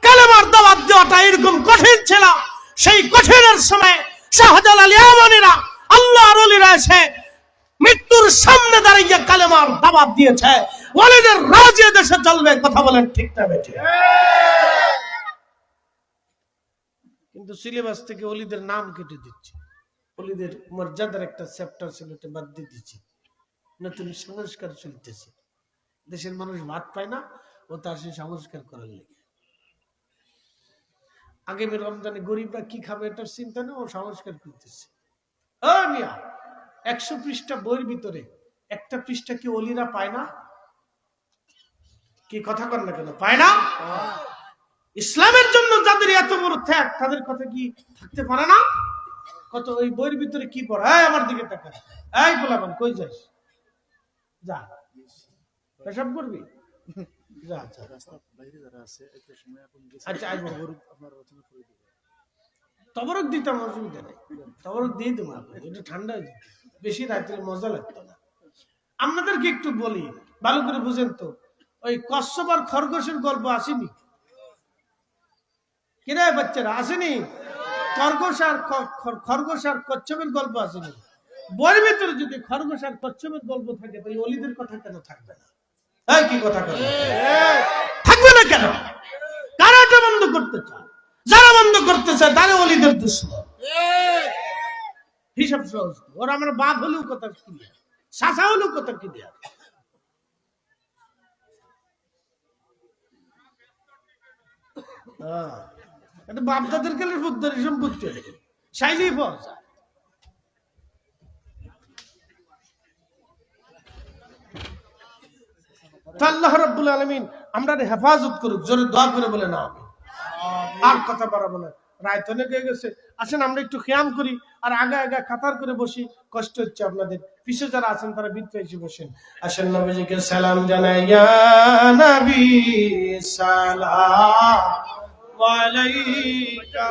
Speaker 1: কালেমার দাওয়াত দেওয়াটা এরকম কঠিন ছিল। সেই কঠিনের সময় শাহজালাল ইয়ামানিরা, আল্লাহর ওলিরা এসে মৃত্যুর সামনে দাঁড়িয়ে কালেমার দাওয়াত দিয়েছে। ওলিদের রাজ দেশে চলবে। কথা বলেন ঠিক না বেঠিক? কিন্তু সিলেবাস থেকে ওলিদের নাম কেটে দিচ্ছে, ওলিদের মর্যাদার একটা চ্যাপ্টার ছিল, এটা বাদ দিয়ে দিচ্ছে। নতুন সংস্কার চলতেছে, দেশের মানুষ ভাত পায় না, ও তার সে সংস্কার করার লেগে। আগামী রমজানে গরিবরা কি খাবে এটার চিন্তা নেই, ও সংস্কার করতেছে। 100 পৃষ্ঠা বইয়ের ভিতরে একটা পৃষ্ঠা কি ওলিরা পায় না? কি কথা কর না কেন, পায় না? ইসলামের জন্য যাদের এত বড় ত্যাগ, তাদের কথা কি থাকতে পারে না? কত ওই বইয়ের ভিতরে কি পড়া? আমার দিকে তাকা, এই বলাবান কই যাস, যা পেশাব করবি, যা। আচ্ছা তবরক দিতাম, অসুবিধা নেই, তবরক দিয়ে দেবো, একটু ঠান্ডা হয়ে যেত, বেশি রাত্রে মজা লাগতো না। আপনাদেরকে একটু বলি, ভালো করে বুঝেন তো, ওই কচ্ছপ আর খরগোশের গল্প আসেনি? কিরে বাচ্চারা আসেনি? খরগোশ আর কচ্ছপের গল্প আসেনি? বইয়ের ভিতরে যদি খরগোশ আর কচ্ছপের গল্প থাকে তাহলে অলিদের কথা কেন থাকবে না? এই কি কথা কেন থাকবে না? কেন? কারা এটা বন্ধ করতে চায়? যারা বন্ধ করতে চায় তারা অলিদের দুশ্মন। হিসাব সহজ। ওরা আমার বাপ হলেও কথা ক্লিয়ার, চাচা হলেও কথা ক্লিয়ার। এটা বাপদাদের কালের বুদ্ধি সম্পত্তি চাইলেই পাওয়া যায়। আল্লাহ রাব্বুল আলামিন আমরা হেফাজত করুক। জোরে দোয়া করে বলে না আর কথা বাড়াবো না, রাত অনেক হয়ে গেছে। আসেন আমরা একটু খেয়াম করি আর আগে আগে কাতার করে বসি। কষ্ট হচ্ছে আপনাদের, পিছে যারা আছেন তারা ভিতরে এসে বসেন। আসেন নবীজিকে সালাম জানাই, ইয়া নবী সালাম আলাইকা।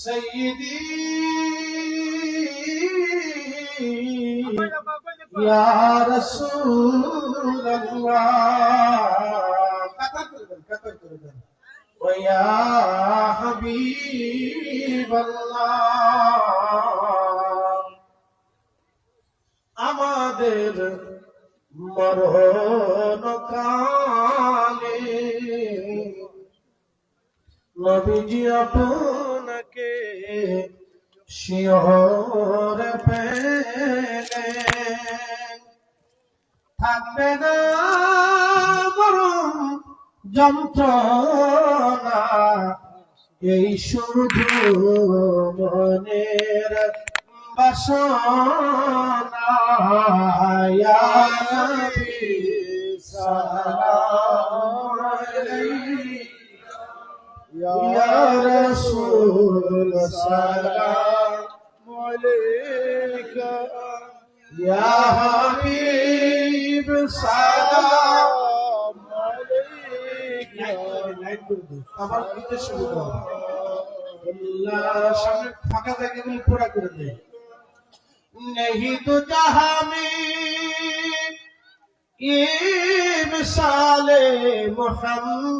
Speaker 1: سيدي يا رسول الله ويا حبيب الله আমাদের মরণ কালে নবীজি আপনাকে শিহর পেলে থাকবে না বরং যন্ত্রণা, এই শুধু মনের বাসনা। ইয়া নবী সালাম আলাইকা, ইয়া রাসূল সালাম আলাইকা, ইয়া হাবিব সালাম আলাইকা। আমার দিতে শুরু করো। আল্লাহ সামনে ফাঁকা জায়গাগুলো পুরা করে দেয়। नहीं तो जहां में ये मिसाले मोहम्मद,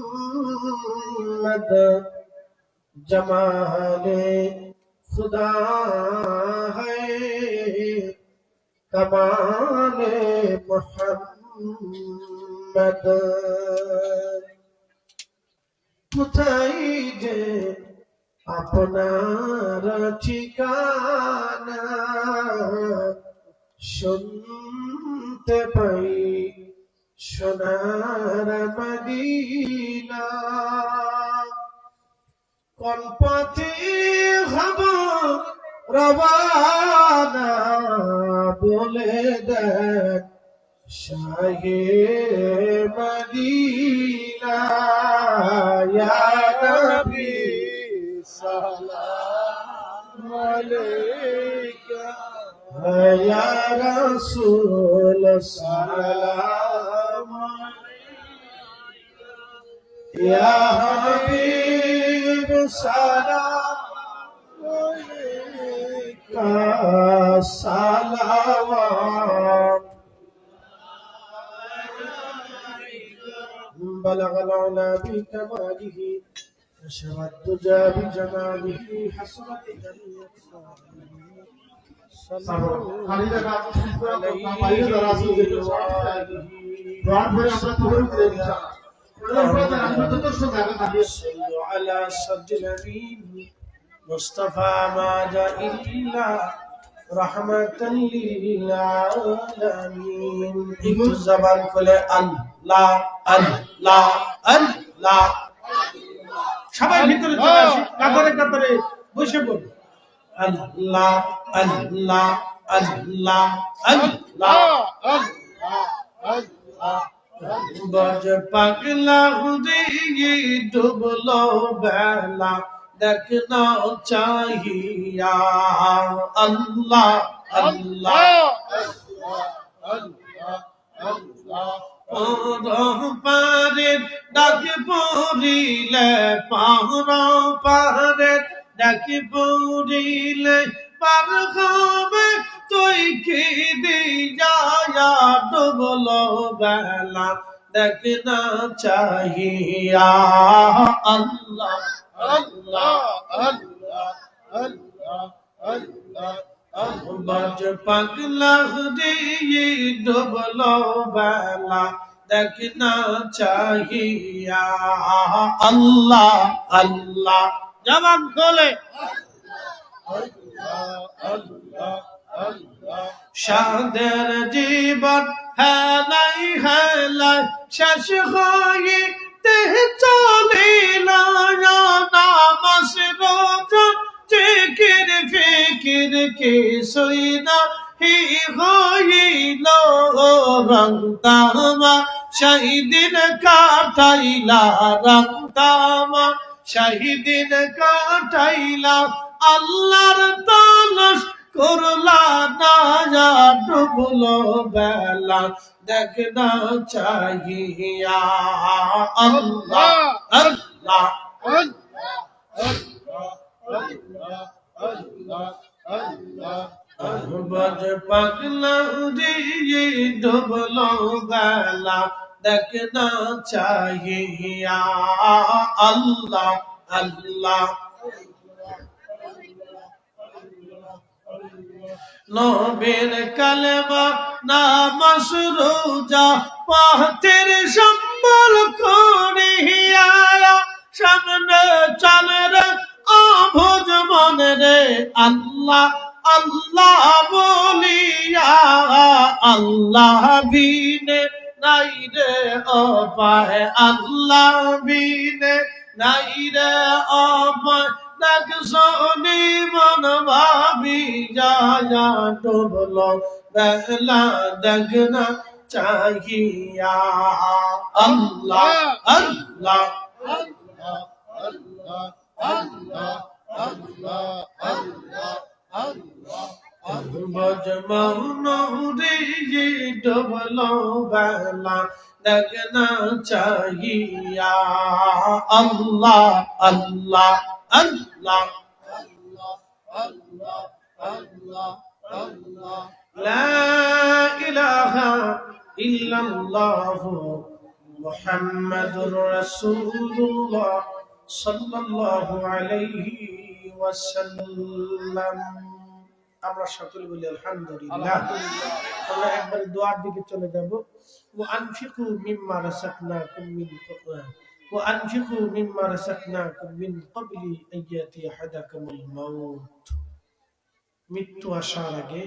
Speaker 1: जमाले खुदा है कमाले मोहम्मद। কোথায় যে আপনার ঠিকানা, শুনতে পাই সোনার মদিনা। কোন পথে হব রওয়ানা, বলে দেন শাহে মদিনা। ইয়া নবী সালাম আলাইকা, ইয়া রাসূল সালাম আলাইকা, ইয়া হাবিব সালাম আলাইকা। সালাওয়াত بلغ العلا بكماله، نشر الدجى بجماله، حسنت جميع على سد الأمين مصطفى ما جاء إلا رحمة للعالمين. একটু জবান খুলে আল্লাহ আল্লাহ আল্লাহ। সবাই ভিতরে চলে আসি, কাতারে কাতারে বসে পড়ি। আল্লাহ আল্লাহ আল্লাহ আল্লাহ আল্লাহ। বজ পাগলা হুদিয়ে ডুবলো বেলা, দেখনা চাহিয়া। আল্লাহ আল্লাহ পারের ডাক পড়িলে পারের ডাক পড়িলে পার হবে তুই কি দিয়া ডুবলো বেলা দেখ না চাহিয়া আল্লাহ
Speaker 2: আল্লাহ আল্লাহ আল্লাহ আল্লাহ
Speaker 1: বাজ পাগলা দিয়ে ডুবলো বেলা দেখ না চাহিয়া আল্লাহ আল্লাহ জবান খোলে সাদের জীবন হেলাই হেলাই শেষ হইতে চলিল নামাজ রোজা জিকির ফিকির কিছুই না হইল রং তামা শহীদিন কাটাইলা রং তামা শহীদিন কাটাইলা আল্লাহর তালাশ করলা না ডুবলো বেলা দেখ না চাহিয়া আল্লাহ আল্লাহ বাজ পাগলা দিয়ে ডুবলো বেলা দেখ না চাহিয়া আল্লাহ আল্লাহ নবীর কালেমা নামাজ রোজা পথের সম্বল করিয়া সামনে চলে রে অভুজ মনে রে আল্লাহ আল্লাহ বলিয়া আল্লাহ বিনে নাই রে অপায় আল্লাহ বিনে নাই রে অপায় ডাক শুনি মন ভাবি যায় ডুবলো বেলা দেখ না চাহিয়া আল্লাহ আল্লাহ বজ মৌনৌরি ডুবলো বেলা দেখ না চাহিয়া আল্লাহ আল্লাহ আল্লাহ লা ইলাহা ইল্লাল্লাহ মুহাম্মাদুর রাসূলুল্লাহ সাল্লাল্লাহু আলাইহি ওয়াসাল্লাম। আমরা সকলে বলি আলহামদুলিল্লাহ। আমরা একবার দোয়ার দিকে চলে যাব। ওয়া আনফিকু মিম্মা রাযাকনাকুম মিন وأنفقوا مما رزقناكم من قبل أن يأتي أحدكم الموت মৃত্যু আসার আগে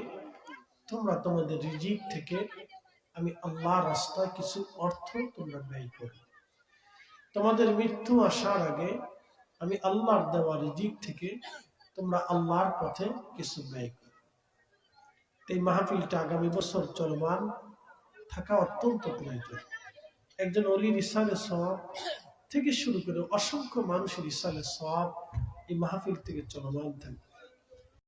Speaker 1: তোমরা তোমাদের রিজিক থেকে আমি আল্লাহর রাস্তায় কিছু অর্থ তোমরা ব্যয় করো। তোমাদের মৃত্যু আসার আগে আমি আল্লাহর দেওয়া রিজিক থেকে তোমরা আল্লাহর পথে কিছু ব্যয় করো। এই মাহফিলটা আগামী বছর চলমান থাকা অত্যন্ত প্রয়োজন। একজন ওলির ইসালে সওয়াব থেকে শুরু করে অসংখ্য মানুষের ইসালে সওয়াব এই মাহফিল থেকে চলমান থাকে।